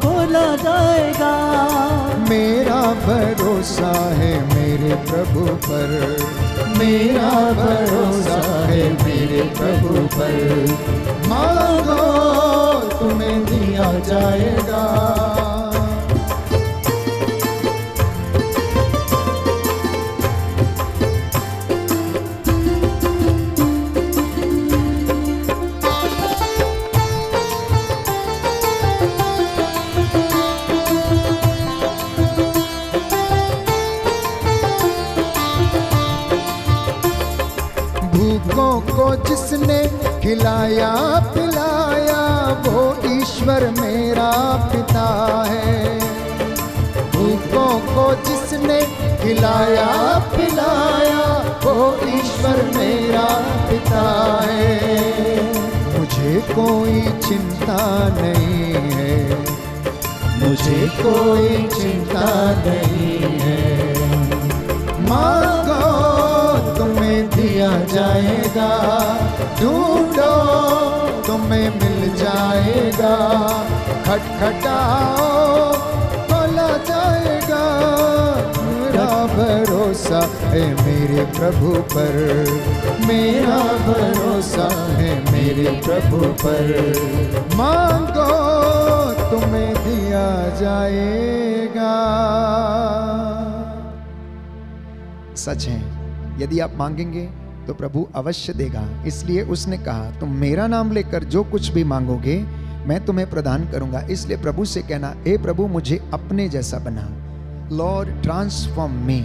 खोला जाएगा। मेरा भरोसा है मेरे प्रभु पर, मेरा भरोसा है मेरे प्रभु पर। मांगो तुम्हें दिया जाएगा। भूखों को जिसने खिलाया पिलाया वो ईश्वर मेरा पिता है। भूखों को जिसने खिलाया पिलाया वो ईश्वर मेरा पिता है। मुझे कोई चिंता नहीं है, मुझे कोई चिंता नहीं है। मांगो तुम्हें दिया जाएगा, ढूंढो तुम्हें मिल जाएगा। खटखटाओ खोला जाएगा। मेरा भरोसा है मेरे प्रभु पर, मेरा भरोसा है मेरे प्रभु पर। मांगो तुम्हें दिया जाएगा। सच है, यदि आप मांगेंगे तो प्रभु अवश्य देगा। इसलिए उसने कहा तुम मेरा नाम लेकर जो कुछ भी मांगोगे मैं तुम्हें प्रदान करूंगा। इसलिए प्रभु से कहना, हे प्रभु मुझे अपने जैसा बना, लॉर्ड ट्रांसफॉर्म मी।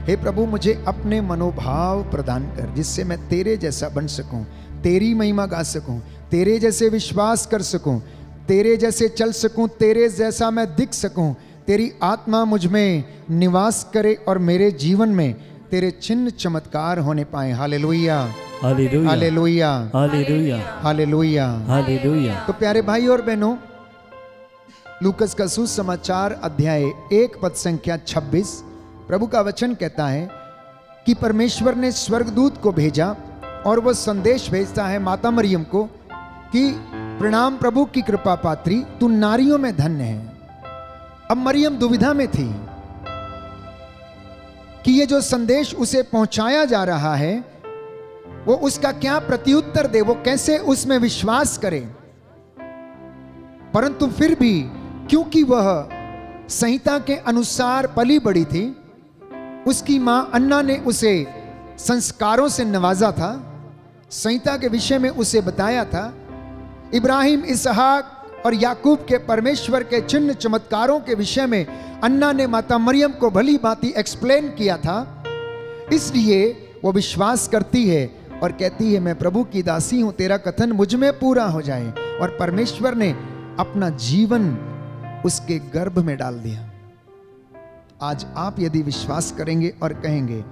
हे प्रभु मुझे अपने मनोभाव प्रदान कर जिससे मैं तेरे जैसा बन सकूं, तेरी महिमा गा सकूं, तेरे जैसे विश्वास कर सकूं, तेरे जैसे चल सकूं, तेरे जैसा मैं दिख सकूं। तेरी आत्मा मुझ में निवास करे और मेरे जीवन में तेरे चिन्ह चमत्कार होने पाए। Hallelujah, hallelujah, hallelujah, hallelujah, hallelujah, hallelujah. तो प्यारे भाई और बहनों, लूकस का सुसमाचार अध्याय 1 पद संख्या 26, प्रभु का वचन कहता है कि परमेश्वर ने स्वर्गदूत को भेजा और वह संदेश भेजता है माता मरियम को कि प्रणाम प्रभु की कृपा पात्री, तू नारियों में धन्य है। अब मरियम दुविधा में थी कि ये जो संदेश उसे पहुंचाया जा रहा है वो उसका क्या प्रत्युत्तर दे, वो कैसे उसमें विश्वास करे। परंतु फिर भी क्योंकि वह संहिता के अनुसार पली बड़ी थी, उसकी मां अन्ना ने उसे संस्कारों से नवाजा था, संहिता के विषय में उसे बताया था, इब्राहिम, इसहाक और याकूब के परमेश्वर के चिन्ह चमत्कारों के विषय में अन्ना ने माता मरियम को भली भांति एक्सप्लेन किया था। इसलिए वो विश्वास करती है और कहती है मैं प्रभु की दासी हूं, तेरा कथन मुझ में पूरा हो जाए। और परमेश्वर ने अपना जीवन उसके गर्भ में डाल दिया। आज आप यदि विश्वास करेंगे और कहेंगे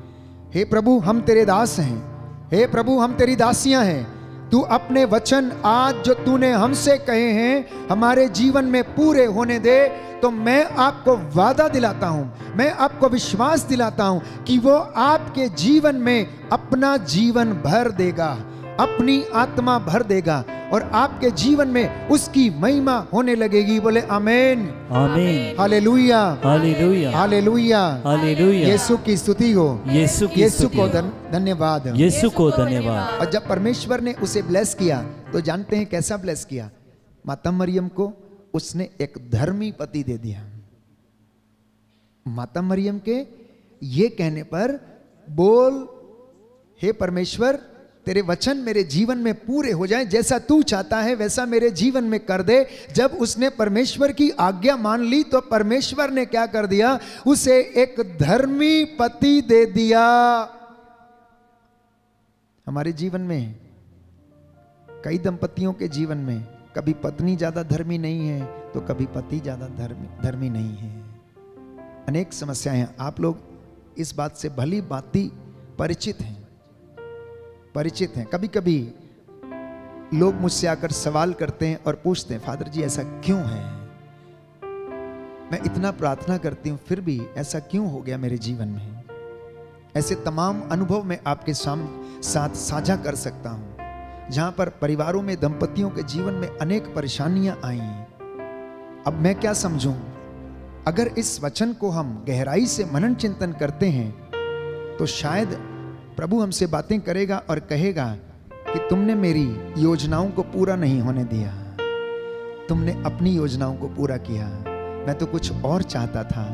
हे प्रभु हम तेरे दास हैं, हे प्रभु हम तेरी दासियां हैं, तू अपने वचन आज जो तूने हमसे कहे हैं हमारे जीवन में पूरे होने दे, तो मैं आपको वादा दिलाता हूं, मैं आपको विश्वास दिलाता हूं कि वो आपके जीवन में अपना जीवन भर देगा, अपनी आत्मा भर देगा और आपके जीवन में उसकी महिमा होने लगेगी। बोले आमीन, आमीन, हालेलुया, हालेलुया, हालेलुया, हालेलुया। यीशु की स्तुति हो, यीशु की यीशु स्तुति को हो। धन्यवाद, यीशु को धन्यवाद। और जब परमेश्वर ने उसे ब्लेस किया तो जानते हैं कैसा ब्लेस किया? माता मरियम को उसने एक धर्मी पति दे दिया। माता मरियम के ये कहने पर बोल हे परमेश्वर तेरे वचन मेरे जीवन में पूरे हो जाएं, जैसा तू चाहता है वैसा मेरे जीवन में कर दे। जब उसने परमेश्वर की आज्ञा मान ली तो परमेश्वर ने क्या कर दिया? उसे एक धर्मी पति दे दिया। हमारे जीवन में कई दंपतियों के जीवन में कभी पत्नी ज्यादा धर्मी नहीं है तो कभी पति ज्यादा धर्मी नहीं है। अनेक समस्याएं, आप लोग इस बात से भली भांति परिचित हैं। कभी कभी लोग मुझसे आकर सवाल करते हैं और पूछते हैं फादर जी ऐसा क्यों है? मैं इतना प्रार्थना करती हूं फिर भी ऐसा क्यों हो गया मेरे जीवन में? ऐसे तमाम अनुभव मैं आपके साथ साझा कर सकता हूं जहां पर परिवारों में, दंपतियों के जीवन में अनेक परेशानियां आई। अब मैं क्या समझूं? अगर इस वचन को हम गहराई से मनन चिंतन करते हैं तो शायद प्रभु हमसे बातें करेगा और कहेगा कि तुमने मेरी योजनाओं को पूरा नहीं होने दिया, तुमने अपनी योजनाओं को पूरा किया। मैं तो कुछ और चाहता था,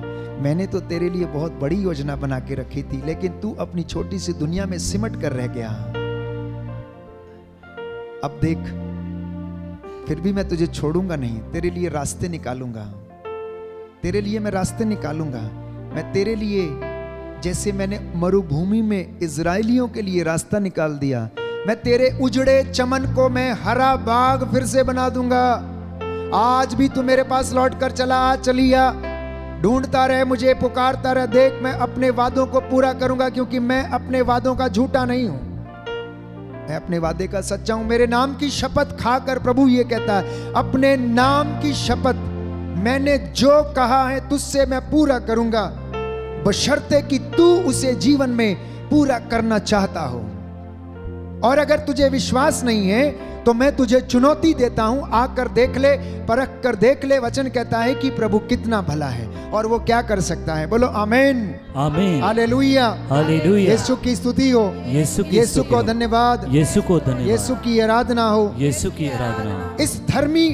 मैंने तो तेरे लिए बहुत बड़ी योजना बना के रखी थी, लेकिन तू अपनी छोटी सी दुनिया में सिमट कर रह गया। अब देख, फिर भी मैं तुझे छोड़ूंगा नहीं, तेरे लिए रास्ते निकालूंगा, तेरे लिए मैं रास्ते निकालूंगा। मैं तेरे लिए जैसे मैंने मरुभूमि में इजराइलियों के लिए रास्ता निकाल दिया, मैं तेरे उजड़े चमन को मैं हरा बाग फिर से बना दूंगा। आज भी तू मेरे पास लौट कर चला आ, चली आ, ढूंढता रहे मुझे, पुकारता रहे। देख मैं अपने वादों को पूरा करूंगा क्योंकि मैं अपने वादों का झूठा नहीं हूं, मैं अपने वादे का सच्चा हूं। मेरे नाम की शपथ खाकर प्रभु ये कहता है, अपने नाम की शपथ, मैंने जो कहा है तुझसे मैं पूरा करूंगा, बशर्ते कि तू उसे जीवन में पूरा करना चाहता हो। और अगर तुझे विश्वास नहीं है तो मैं तुझे चुनौती देता हूं, आकर देख ले, परख कर देख ले। वचन कहता है कि प्रभु कितना भला है और वो क्या कर सकता है। बोलो आमीन, आमीन, हालेलुया, हालेलुया। यीशु की स्तुति हो, यीशु को धन्यवाद, यीशु को धन्यवाद, यीशु की आराधना हो, यीशु की आराधना हो। इस धर्मी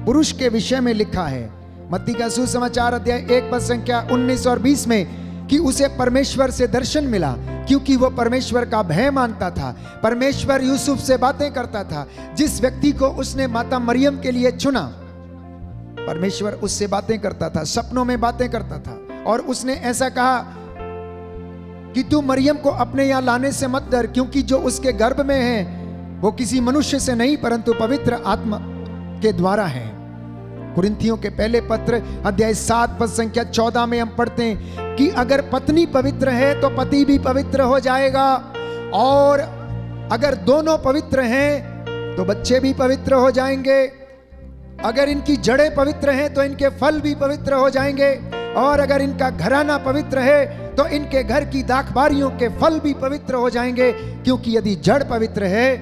पुरुष के विषय में लिखा है मत्ती का सुसमाचार अध्याय 1 पद संख्या 19 और 20 में कि उसे परमेश्वर से दर्शन मिला क्योंकि वो परमेश्वर का भय मानता था। परमेश्वर यूसुफ से बातें करता था। जिस व्यक्ति को उसने माता मरियम के लिए चुना, परमेश्वर उससे बातें करता था, सपनों में बातें करता था और उसने ऐसा कहा कि तू मरियम को अपने यहाँ लाने से मत डर, क्योंकि जो उसके गर्भ में है वो किसी मनुष्य से नहीं परंतु पवित्र आत्मा के द्वारा है। कुरिन्थियों के पहले पत्र अध्याय 7 पद संख्या 14 में हम पढ़ते हैं कि अगर पत्नी पवित्र है तो पति भी पवित्र हो जाएगा, और अगर दोनों पवित्र हैं तो बच्चे भी पवित्र हो जाएंगे। अगर इनकी जड़ें पवित्र हैं तो इनके फल भी पवित्र हो जाएंगे, और अगर इनका घराना पवित्र है तो इनके घर की दाखबारियों के फल भी पवित्र हो जाएंगे। क्योंकि यदि जड़ पवित्र है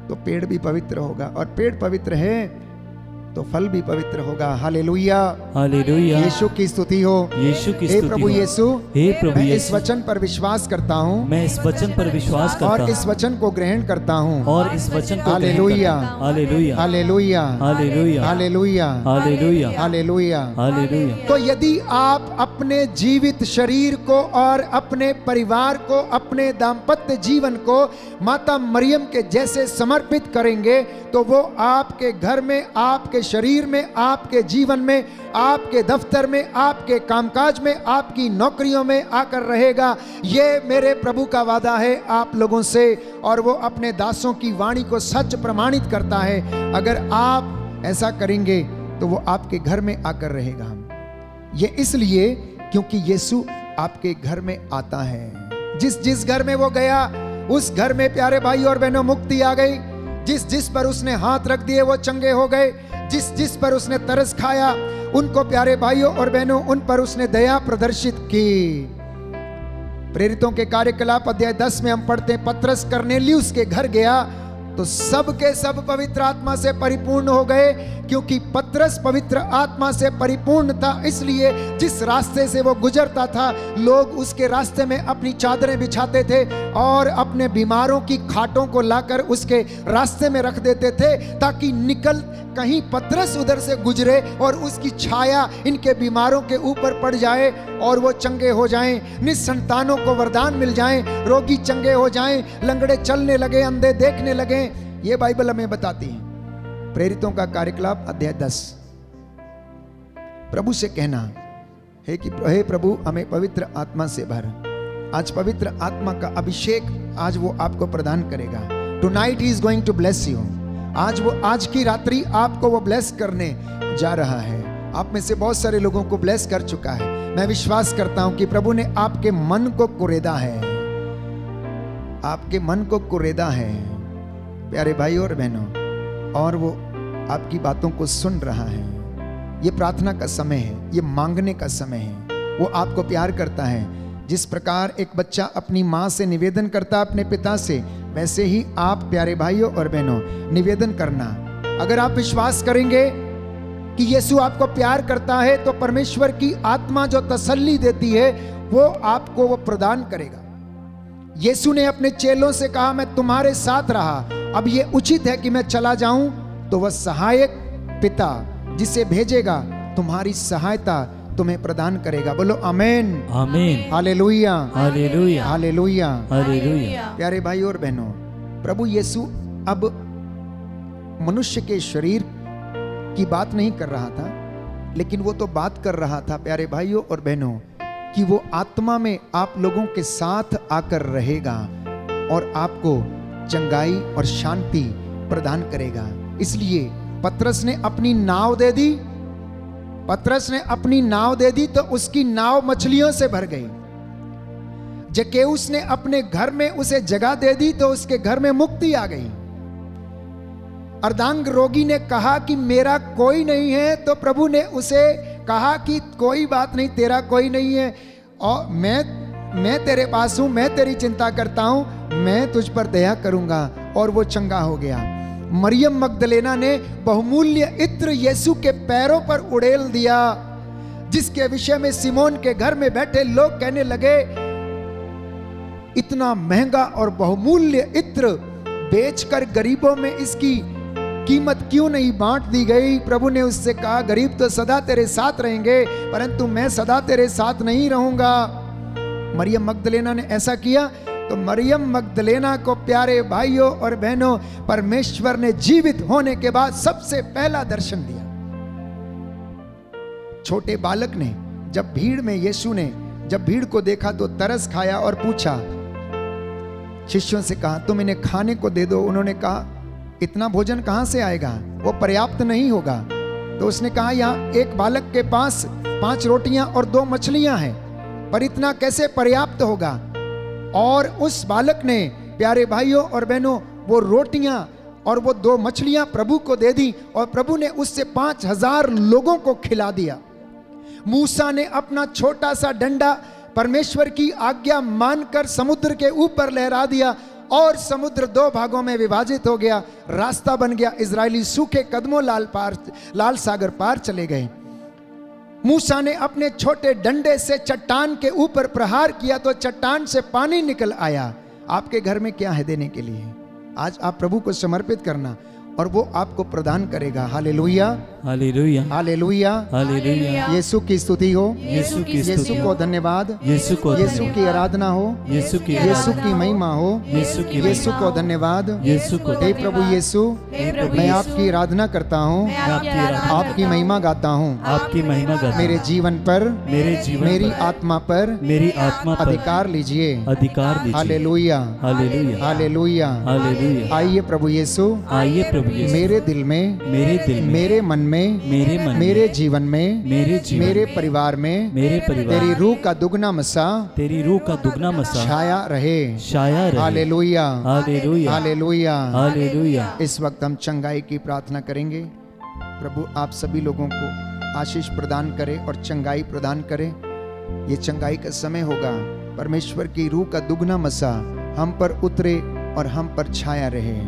तो पेड़ भी पवित्र होगा, और पेड़ पवित्र है तो फल भी पवित्र होगा। Hallelujah, hallelujah. यीशु की स्तुति हो। यीशु की हे स्तुति प्रभु हो। यीशु, हे प्रभु मैं इस यीशु, वचन पर विश्वास करता हूँ मैं इस वचन पर विश्वास करता और हूँ इस वचन को ग्रहण करता हूँ। और इस वचन को hallelujah, hallelujah, hallelujah, hallelujah, hallelujah, hallelujah, hallelujah. Hallelujah. तो यदि आप अपने जीवित शरीर को और अपने परिवार को, अपने दाम्पत्य जीवन को माता मरियम के जैसे समर्पित करेंगे तो वो आपके घर में, आपके शरीर में, आपके जीवन में, आपके दफ्तर में, आपके कामकाज में, आपकी नौकरियों में आकर रहेगा। ये मेरे प्रभु का वादा है आप लोगों से, और वो अपने दासों की वाणी को सच प्रमाणित करता है। अगर आप ऐसा करेंगे तो वो आपके घर में आकर रहेगा। ये इसलिए क्योंकि यीशु आपके घर में आता है। जिस जिस घर में वो गया उस घर में प्यारे भाई और बहनों मुक्ति आ गई। जिस जिस पर उसने हाथ रख दिए वो चंगे हो गए। जिस जिस पर उसने तरस खाया उनको प्यारे भाइयों और बहनों उन पर उसने दया प्रदर्शित की। प्रेरितों के कार्यकलाप अध्याय 10 में हम पढ़ते हैं, पतरस कर्नेलियुस के घर गया तो सब के सब पवित्र आत्मा से परिपूर्ण हो गए। क्योंकि पतरस पवित्र आत्मा से परिपूर्ण था, इसलिए जिस रास्ते से वो गुजरता था लोग उसके रास्ते में अपनी चादरें बिछाते थे और अपने बीमारों की खाटों को लाकर उसके रास्ते में रख देते थे, ताकि निकल कहीं पतरस उधर से गुजरे और उसकी छाया इनके बीमारों के ऊपर पड़ जाए और वो चंगे हो जाएं, निसंतानों को वरदान मिल जाएं, रोगी चंगे हो जाएं, लंगड़े चलने लगे, अंधे देखने लगे। ये बाइबल हमें बताती है। प्रेरितों का कार्यकलाप अध्याय 10। प्रभु से कहना है कि हे प्रभु हमें पवित्र आत्मा से भर। आज पवित्र आत्मा का अभिषेक आज वो आपको प्रदान करेगा। Tonight he is going to bless you. आज की रात्रि आपको वो ब्लेस करने जा रहा है। आप में से बहुत सारे लोगों को ब्लेस कर चुका है। मैं विश्वास करता हूं कि प्रभु ने आपके मन को कुरेदा है, आपके मन को कुरेदा है प्यारे भाई और बहनों, और वो आपकी बातों को सुन रहा है। ये प्रार्थना का समय है, ये मांगने का समय है। वो आपको प्यार करता है। जिस प्रकार एक बच्चा अपनी माँ से निवेदन करता अपने पिता से, वैसे ही आप प्यारे भाइयों और बहनों निवेदन करना। अगर आप विश्वास करेंगे कि यीशु आपको प्यार करता है तो परमेश्वर की आत्मा जो तसल्ली देती है वो आपको वो प्रदान करेगा। यीशु ने अपने चेलों से कहा मैं तुम्हारे साथ रहा, अब ये उचित है कि मैं चला जाऊं, तो वह सहायक पिता जिसे भेजेगा तुम्हारी सहायता तुम्हें प्रदान करेगा। बोलो आमीन, आमीन, हालेलुया, हालेलुया, हालेलुया, हालेलुया। प्यारे भाई और बहनों, प्रभु यीशु अब मनुष्य के शरीर की बात नहीं कर रहा था, लेकिन वो तो बात कर रहा था प्यारे भाइयों और बहनों कि वो आत्मा में आप लोगों के साथ आकर रहेगा और आपको चंगाई और शांति प्रदान करेगा। इसलिए पतरस ने अपनी नाव दे दी। पतरस ने अपनी नाव दे दी तो उसकी नाव मछलियों से भर गई। जक्केउस ने अपने घर में उसे जगह दे दी तो उसके घर में मुक्ति आ गई। अर्धांग रोगी ने कहा कि मेरा कोई नहीं है, तो प्रभु ने उसे कहा कि कोई बात नहीं, तेरा कोई नहीं है और मैं तेरे पास हूं, मैं तेरी चिंता करता हूं, मैं तुझ पर दया करूंगा, और वो चंगा हो गया। मरियम मगदलेना ने बहुमूल्य इत्र यीशु के पैरों पर उड़ेल दिया, जिसके विषय में सिमोन के घर में बैठे लोग कहने लगे इतना महंगा और बहुमूल्य इत्र बेचकर गरीबों में इसकी कीमत क्यों नहीं बांट दी गई। प्रभु ने उससे कहा गरीब तो सदा तेरे साथ रहेंगे, परंतु मैं सदा तेरे साथ नहीं रहूंगा। मरियम मगदलेना ने ऐसा किया तो मरियम मगदलेना को प्यारे भाइयों और बहनों परमेश्वर ने जीवित होने के बाद सबसे पहला दर्शन दिया। छोटे बालक ने जब भीड़ में यीशु ने जब भीड़ को देखा तो तरस खाया और पूछा, शिष्यों से कहा, तुम इन्हें खाने को दे दो। उन्होंने कहा, इतना भोजन कहाँ से आएगा, वो पर्याप्त नहीं होगा। तो उसने कहा, यहाँ एक बालक के पास 5 रोटियां और 2 मछलियां हैं, पर इतना कैसे पर्याप्त होगा। और उस बालक ने, प्यारे भाइयों और बहनों, वो रोटियां और वो 2 मछलियां प्रभु को दे दी और प्रभु ने उससे 5000 लोगों को खिला दिया। मूसा ने अपना छोटा सा डंडा परमेश्वर की आज्ञा मानकर समुद्र के ऊपर लहरा दिया और समुद्र 2 भागों में विभाजित हो गया, रास्ता बन गया। इजरायली सूखे कदमों लाल सागर पार चले गए। मूसा ने अपने छोटे डंडे से चट्टान के ऊपर प्रहार किया तो चट्टान से पानी निकल आया। आपके घर में क्या है देने के लिए? आज आप प्रभु को समर्पित करना और वो आपको प्रदान करेगा। हालेलुया, हालेलुया, हालेलुया, हालेलुया। यीशु की स्तुति हो, यीशु की स्तुति यीशु को धन्यवाद, यीशु को यीशु की आराधना हो, यीशु की यीशु की महिमा हो, यीशु की यीशु को धन्यवाद। यीशु को हे प्रभु यीशु, मैं आपकी आराधना करता हूँ, आपकी महिमा गाता हूँ। आपकी महिमा गाता मेरे जीवन पर, मेरे जीवन मेरी आत्मा पर मेरी आत्मा पर अधिकार लीजिए। अधिकार दीजिए। Hallelujah, hallelujah, hallelujah, hallelujah. आइए प्रभु यीशु, आइए प्रभु यीशु, मेरे दिल में, मेरे दिल में, मेरे मन में, मेरे मन, मेरे जीवन में, मेरे जीवन, मेरे परिवार में, मेरे परिवार, तेरी रूह का दुगना मसा, तेरी रूह का दुगना मसा छाया रहे। छाया रहे। Hallelujah, hallelujah, hallelujah, hallelujah. इस वक्त हम चंगाई की प्रार्थना करेंगे। प्रभु आप सभी लोगों को आशीष प्रदान करे और चंगाई प्रदान करे। ये चंगाई का समय होगा। परमेश्वर की रूह का दुगना मसा हम पर उतरे और हम पर छाया रहे।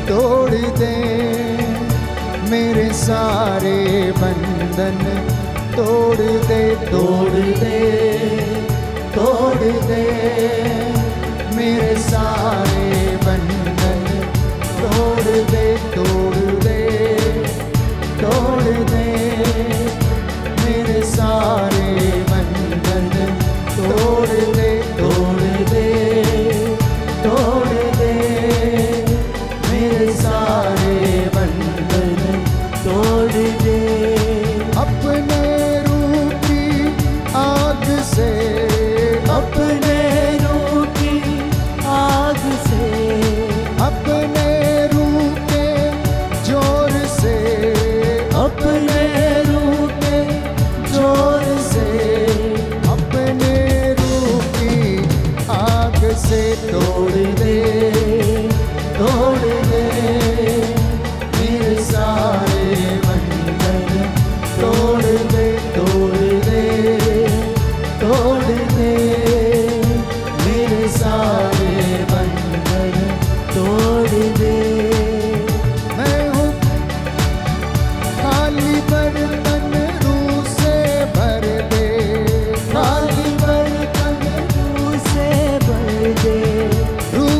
तोड़ दे मेरे सारे बंधन, तोड़ दे, तोड़ दे, तोड़ दे मेरे सारे बंधन, तोड़ दे, तोड़ दे, तोड़ दे मेरे सारे बंधन, तोड़ दे, तोड़ दे, तोड़ दे मेरे सारे बंधन, तोड़ दे। अपने रूह की आग से, अपने रूह की आग से, अपने रूह के जोर से, अपने रूह के जोर से, अपने रूह की आग से तोड़ दे, तोड़ दे मेरे सारे बंधन, तोड़ दे, तोड़ दे, तोड़ दे मेरे सारे बंधन, तोड़ दे। मैं हूँ खाली बर्तन, रूह से भर दे, खाली बर्तन रूह से भर दे, रूह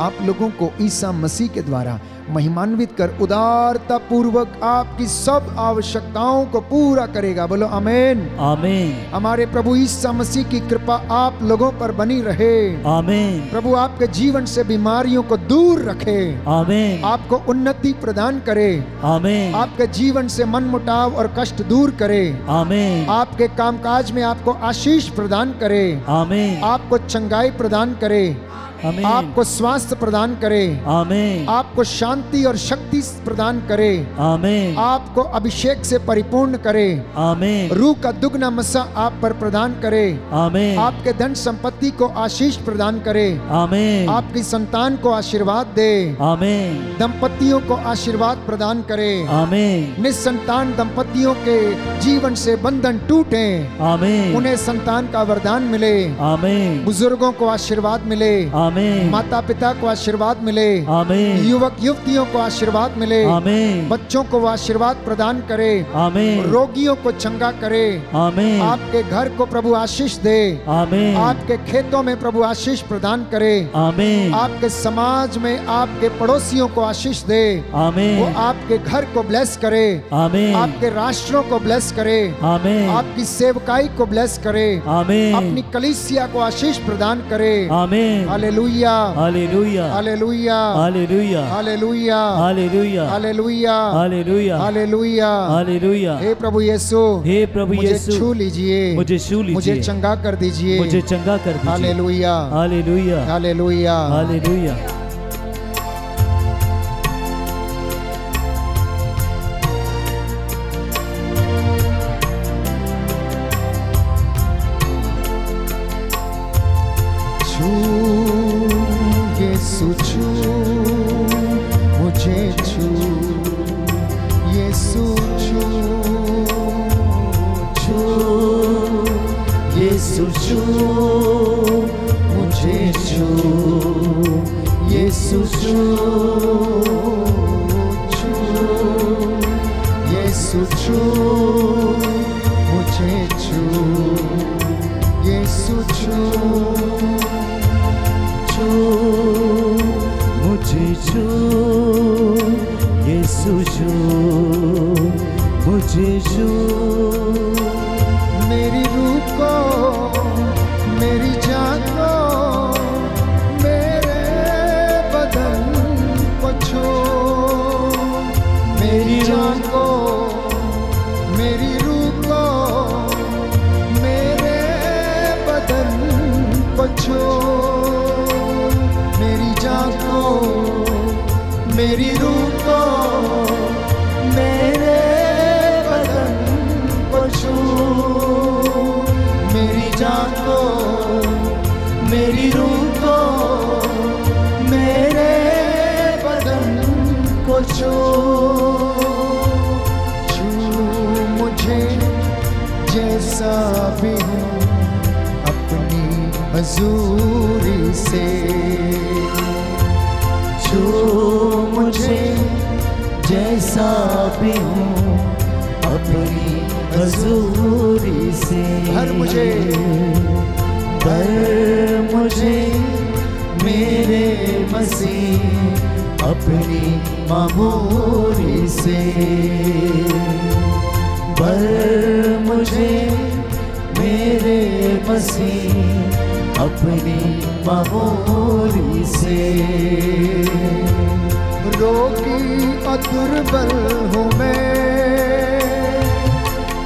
आप लोगों को ईसा मसीह के द्वारा महिमान्वित कर उदारता पूर्वक आपकी सब आवश्यकताओं को पूरा करेगा। बोलो आमीन। आमीन। हमारे प्रभु ईसा मसीह की कृपा आप लोगों पर बनी रहे। आमीन। प्रभु आपके जीवन से बीमारियों को दूर रखे। आमीन। आपको उन्नति प्रदान करे। आमीन। आपके जीवन से मनमुटाव और कष्ट दूर करे। आमीन। आपके कामकाज में आपको आशीष प्रदान करे। आमीन। आपको चंगाई प्रदान करे। आमीन। आपको स्वास्थ्य प्रदान करे। आमीन। आपको शांति और शक्ति प्रदान करे। आमीन। आपको अभिषेक से परिपूर्ण करे। आमीन। रूह का दुगना मसा आप पर प्रदान करे। आमीन। आपके धन संपत्ति को आशीष प्रदान करे। आमीन। आपकी संतान को आशीर्वाद दे। आमीन। दंपतियों को आशीर्वाद प्रदान करे। आमीन। निसंतान दंपतियों के जीवन से बंधन टूटे। आमीन। उन्हें संतान का वरदान मिले। आमीन। बुजुर्गों को आशीर्वाद मिले। आमीन। माता पिता को आशीर्वाद मिले। आमीन। युवक युवतियों को आशीर्वाद मिले। आमीन। बच्चों को आशीर्वाद प्रदान करे। आमीन। रोगियों को चंगा करे। आमीन। आपके घर को प्रभु आशीष दे। आमीन। आपके खेतों में प्रभु आशीष प्रदान करे। आमीन। आपके समाज में आपके पड़ोसियों को आशीष दे। आमीन। वो आपके घर को ब्लेस करे। आमीन। आपके राष्ट्रों को ब्लेस करे। आमीन। आपकी सेवकाई को ब्लेस करे। आमीन। अपनी कलीसिया को आशीष प्रदान करे। आमीन। हालेलुया। Hallelujah. Hallelujah. Hallelujah. Hallelujah. Hallelujah. Hallelujah. Hallelujah. Hallelujah. हालेलुया। हे प्रभु यीशु, हे प्रभु मुझे यीशु, छू लीजिए। मुझे छू लीजिए। मुझे चंगा कर दीजिए। मुझे चंगा कर दीजिए। हालेलुया। हालेलुया। हालेलुया। हालेलुया। यीशु छू, मुझे छू, यीशु छू, छू, यीशु छू, मुझे छू, यीशु छू, छू, यीशु छू, मुझे छू, यीशु छू, मुझे छू, यीशु छू, मुझे छू, मेरी रूह को, मेरी जान को, मेरे बदन को छू, मेरी जान को, मेरी रूह को, मेरे बदन को छू, मेरी जान को, मेरी रूह को, मेरे बदन को छू, मेरी जान को, मेरी रूह को, मेरे बदन को छू, छू मुझे जैसा भी हूँ अपनी हजूरी से, छू मुझे जैसा भी हूँ अपनी हजूरी से, भर मुझे मेरे मसीह अपनी मामूरी से, भर मुझे मेरे मसीह अपनी मामूरी से, रोगी और दुर्बल हूँ मैं,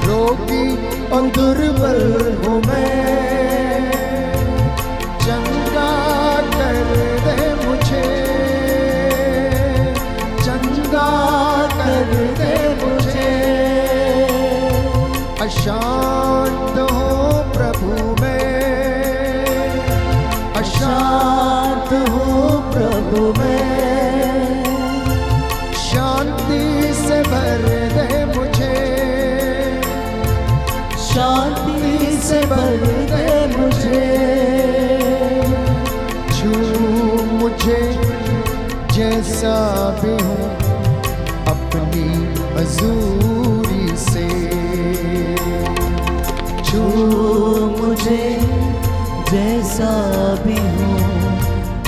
रोगी और दुर्बल हूँ मैं, चंगा कर दे मुझे, चंगा कर दे मुझे, अशांत हो प्रभु में, अशांत हो प्रभु में, शांति से भर दे मुझे, शांति से भर दे मुझे, छू मुझे जैसा भी हूँ अपनी हजूरी से, छू मुझे जैसा भी हूँ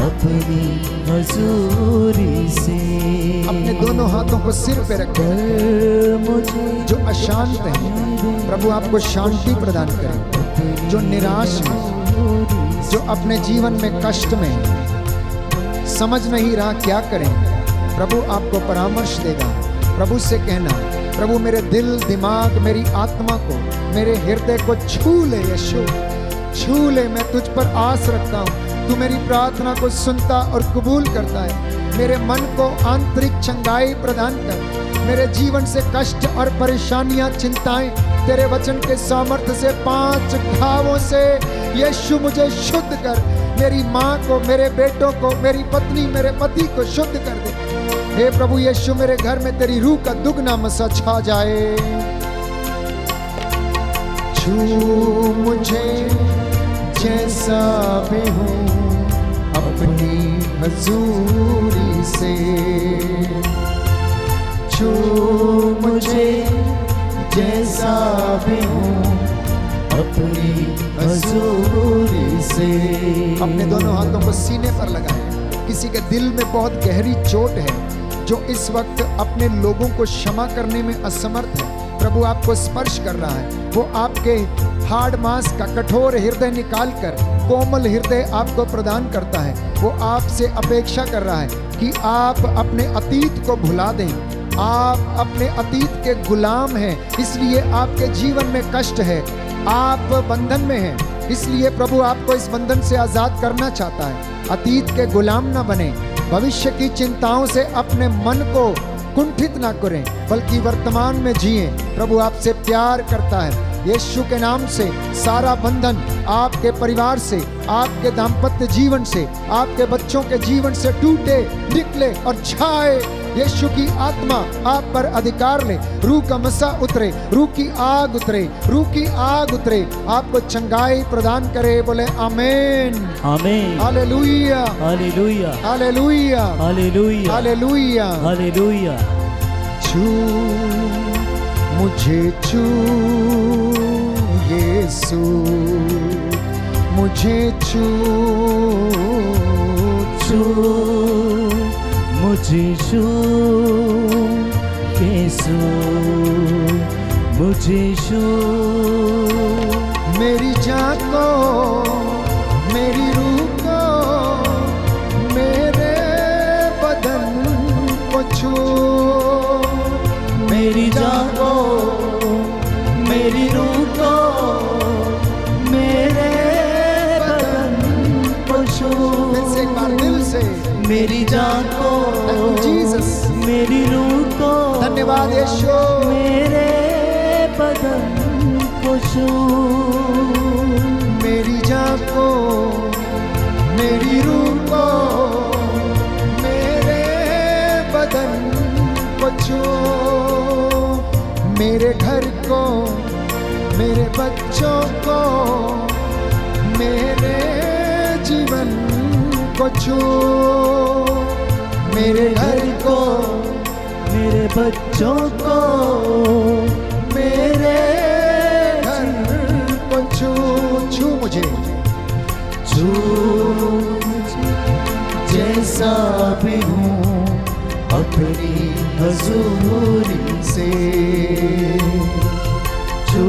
अपनी हजूरी से। अपने दोनों हाथों को सिर पे रखें। मुझे जो अशांत है प्रभु आपको शांति प्रदान करें। जो निराश है, जो अपने जीवन में कष्ट में है, समझ नहीं रहा क्या करें, प्रभु आपको परामर्श देगा। प्रभु से कहना, प्रभु मेरे दिल दिमाग मेरी आत्मा को मेरे हृदय को छू ले यीशु, छू ले। मैं तुझ पर आस रखता हूँ, तू मेरी प्रार्थना को सुनता और कबूल करता है। मेरे मन को आंतरिक चंगाई प्रदान कर। मेरे जीवन से कष्ट और परेशानियां चिंताएं तेरे वचन के सामर्थ्य से 5 घावों से यीशु मुझे शुद्ध कर। मेरी माँ को, मेरे बेटों को, मेरी पत्नी, मेरे पति को शुद्ध कर दे। हे प्रभु यीशु, मेरे घर में तेरी रूह का दुगना मसा छा जाए। छू मुझे जैसा भी हूँ अपनी हजूरी से। छू मुझे जैसा भी हूँ अपनी हजूरी से। अपने दोनों हाथों को सीने पर लगाएं। किसी के दिल में बहुत गहरी चोट है, जो इस वक्त अपने लोगों को क्षमा करने में असमर्थ है। प्रभु आपको स्पर्श कर रहा है। वो आपके हार्ड मांस का कठोर हृदय निकालकर कोमल हृदय आपको प्रदान करता है। वो आपसे अपेक्षा कर रहा है कि आप अपने अतीत को भुला दें। आप अपने अतीत के गुलाम हैं, इसलिए आपके जीवन में कष्ट है। आप बंधन में हैं, इसलिए प्रभु आपको इस बंधन से आजाद करना चाहता है। अतीत के गुलाम ना बने, भविष्य की चिंताओं से अपने मन को कुंठित ना करें, बल्कि वर्तमान में जिएं। प्रभु आपसे प्यार करता है। यीशु के नाम से सारा बंधन आपके परिवार से, आपके दाम्पत्य जीवन से, आपके बच्चों के जीवन से टूटे, निकले और छाए। यीशु की आत्मा आप पर अधिकार ले। रूह का मसा उतरे, रूह की आग उतरे, रूह की आग उतरे, आपको चंगाई प्रदान करे। बोले आमीन, आमीन, हालेलुया, hallelujah, hallelujah, hallelujah, hallelujah, hallelujah. छू मुझे, छू यीशु मुझे, छू छू मुझे, छू यीशु मुझे, छू मेरी जान को, मेरी रूह को, मेरे बदन को छू। मेरी जान को, मेरी रूह को, मेरे बदन को छू। फिर से एक बार दिल से, मेरी जान को, जीसस, मेरी रूह को, धन्यवाद यीशु, मेरे बदन को छू। मेरी जान को, मेरी रूह को, मेरे बदन को छू। मेरे घर को, मेरे बच्चों को, मेरे जीवन को छू। मेरे घर को, मेरे बच्चों को, मेरे घर को छू। छू मुझे, छू जैसा भी हूँ अपनी हजूरी से। छू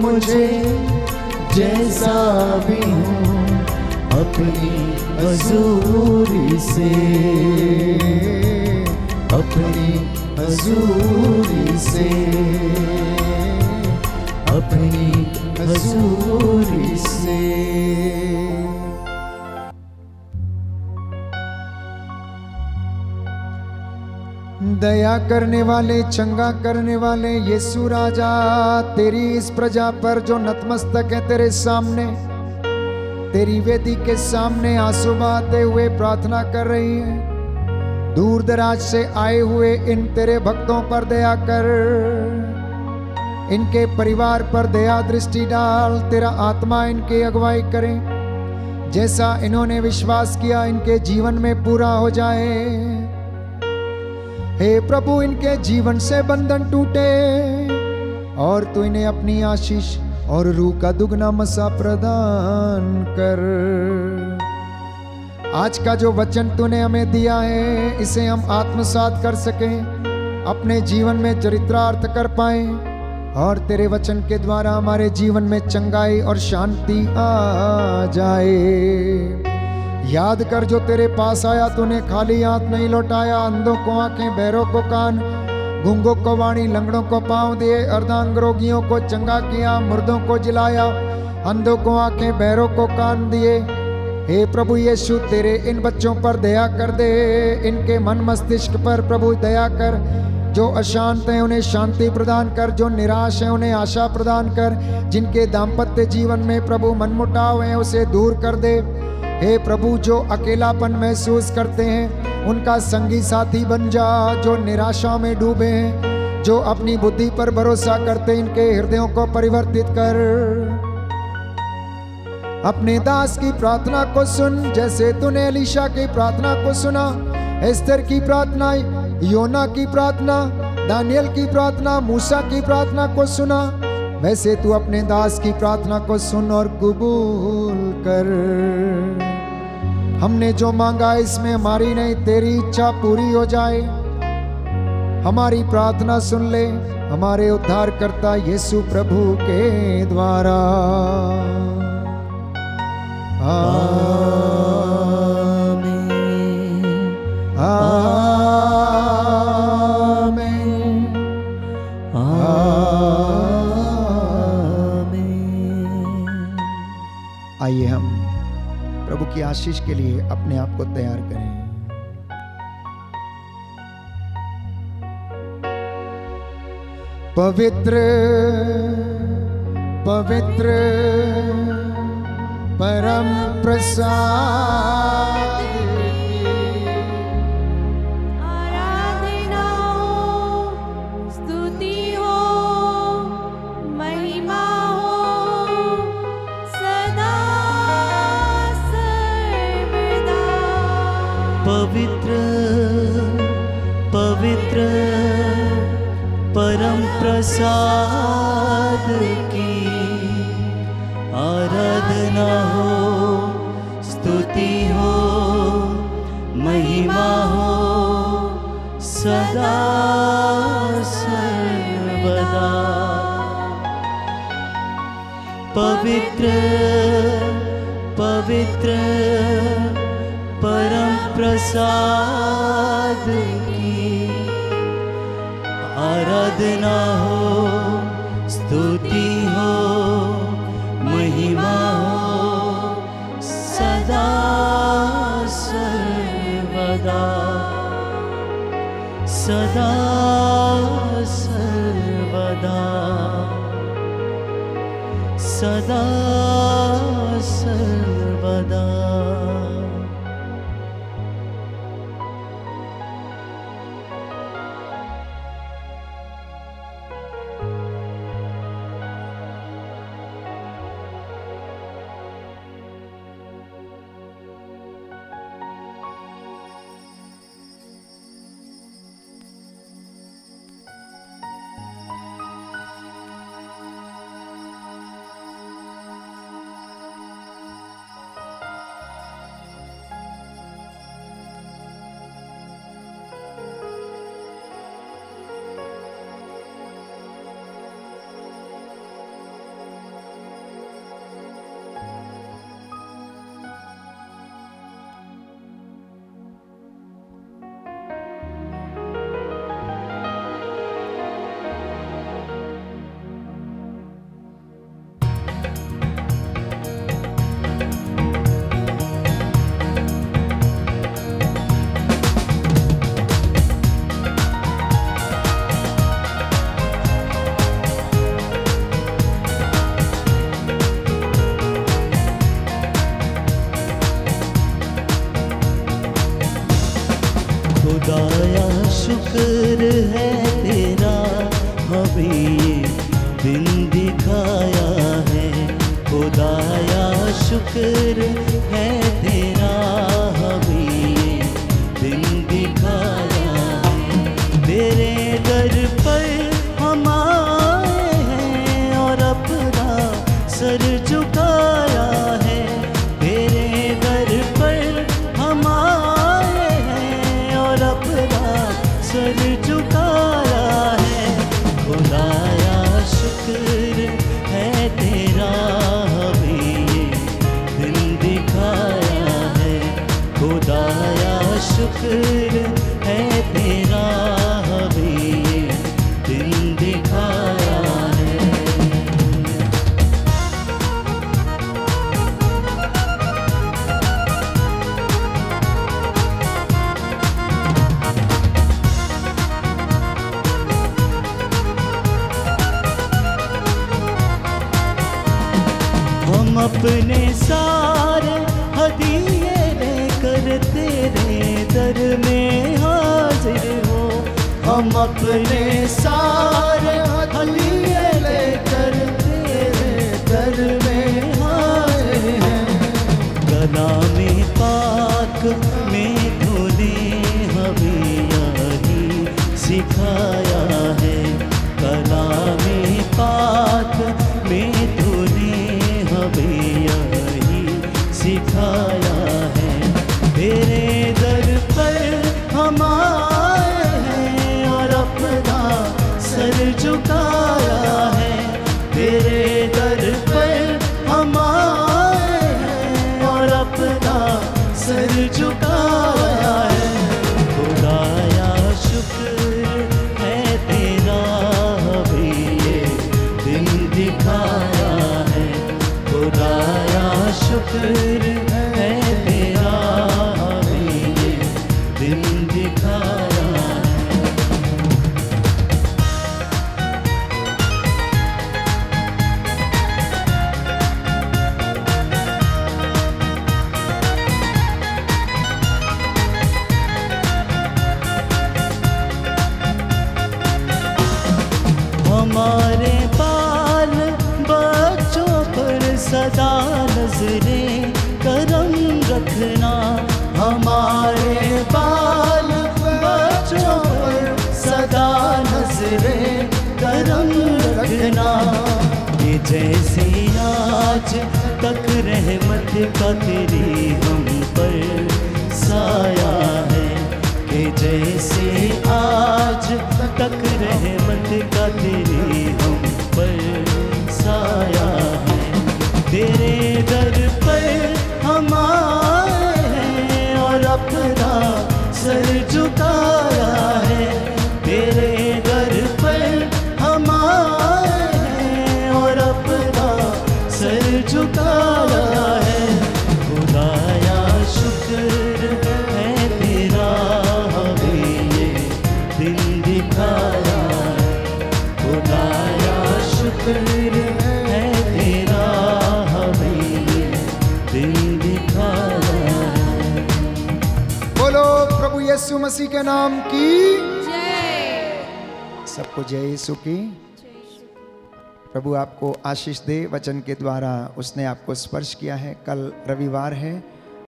मुझे जैसा भी हूँ अपनी हजूरी से, अपनी हजूरी से, अपनी हजूरी से। दया करने वाले, चंगा करने वाले यीशु राजा, तेरी इस प्रजा पर जो नतमस्तक है तेरे सामने, तेरी वेदी के सामने आंसू बहाते हुए प्रार्थना कर रही है। दूर दराज से आए हुए इन तेरे भक्तों पर दया कर, इनके परिवार पर दया दृष्टि डाल। तेरा आत्मा इनकी अगुवाई करे, जैसा इन्होंने विश्वास किया इनके जीवन में पूरा हो जाए। हे प्रभु, इनके जीवन से बंधन टूटे और तू इन्हें अपनी आशीष और रूह का दुगना मसा प्रदान कर। आज का जो वचन तूने हमें दिया है, इसे हम आत्मसात कर सकें, अपने जीवन में चरितार्थ कर पाएं और तेरे वचन के द्वारा हमारे जीवन में चंगाई और शांति आ जाए। याद कर, जो तेरे पास आया तूने खाली हाथ नहीं लौटाया। अंधों को आंखें, बहरों को कान, गूंगों को वाणी, लंगड़ों को पांव दिए, अर्धांग रोगियों को चंगा किया, मुर्दों को जिलाया, अंधों को आंखें, बहरों को कान दिए। हे प्रभु यीशु, तेरे इन बच्चों पर दया कर दे, इनके मन मस्तिष्क पर प्रभु दया कर। जो अशांत हैं उन्हें शांति प्रदान कर, जो निराश हैं उन्हें आशा प्रदान कर, जिनके दाम्पत्य जीवन में प्रभु मनमुटाव है उसे दूर कर दे। हे प्रभु, जो अकेलापन महसूस करते हैं उनका संगी साथी बन जा। जो निराशा में डूबे हैं, जो अपनी बुद्धि पर भरोसा करते, इनके हृदयों को परिवर्तित कर। अपने दास की प्रार्थना को सुन, जैसे तूने एलीशा की प्रार्थना को सुना, एस्तर की प्रार्थना, योना की प्रार्थना, दानियल की प्रार्थना, मूसा की प्रार्थना को सुना, वैसे तू अपने दास की प्रार्थना को सुन और कबूल कर। हमने जो मांगा इसमें हमारी नहीं, तेरी इच्छा पूरी हो जाए। हमारी प्रार्थना सुन ले हमारे उद्धारकर्ता यीशु प्रभु के द्वारा। आमीन, आमीन, आमीन। आइए हम प्रभु की आशीष के लिए अपने आप को तैयार करें। पवित्र पवित्र परम प्रसाद आराधना हो, स्तुति हो, महिमा हो, सदा सर्वदा। पवित्र पवित्र परम प्रसाद की आराधना हो, स्तुति हो, महिमा हो, सदा सर्वदा। पवित्र पवित्र परम प्रसाद की आराधना हो, स्तुति हो, महिमा हो, सदा सर्वदा, सदा सर्वदा, सदा सर्वदा। खुदाया शुक्र है तेरा, हमें ये दिन दिखाया है। खुदाया शुक्र है तेरा, हमें ये दिन दिखाया है। तेरे दर पर हम आए हैं और अपना सर झुकाया है। तेरे दर पर शुक्र है तेरा, हमें ये दिन दिखाया है। हम अपने सारे हदिये लेकर तेरे दर में हाजिर हो, हम अपने सारे हदिये लेकर तेरे दर में हाजिर हैं। कलामे पाक में तूने हमें यही सिखाया है, कलामे पाक में तूने हमें यही सिखाया है। तेरे दर पर हम आए हैं और अपना सर झुकाया है, तेरे दर पर हम आए हैं और अपना सर झुकाया है। खुदाया शुक्र है तेरा, हमें ये दिन दिखाया है। खुदाया शुक्र है तेरा, हमें ये दिन दिखाया है। हमारे बाल बच्चों पर सदा नजरें करम रखना, हमारे बाल बच्चों पर सदा नजरें करम रखना। ये जैसे आज तक रहमत का तेरी हम पर साया है, कि जैसे आज तक रहमत का तेरी हम पर साया है। तेरे दर पर हम आए हैं और अपना सर झुकाया है, तेरे दर पर हम आए हैं और अपना सर झुकाया है। खुदाया शुक्र है तेरा, हमें ये दिन दिखाया है। खुदाया शुक्र है तेरा, हमें ये दिन दिखाया है। बोलो प्रभु यीशु मसीह के नाम की जय। सबको जय यीशु की। प्रभु आपको आशीष दे। वचन के द्वारा उसने आपको स्पर्श किया है। कल रविवार है,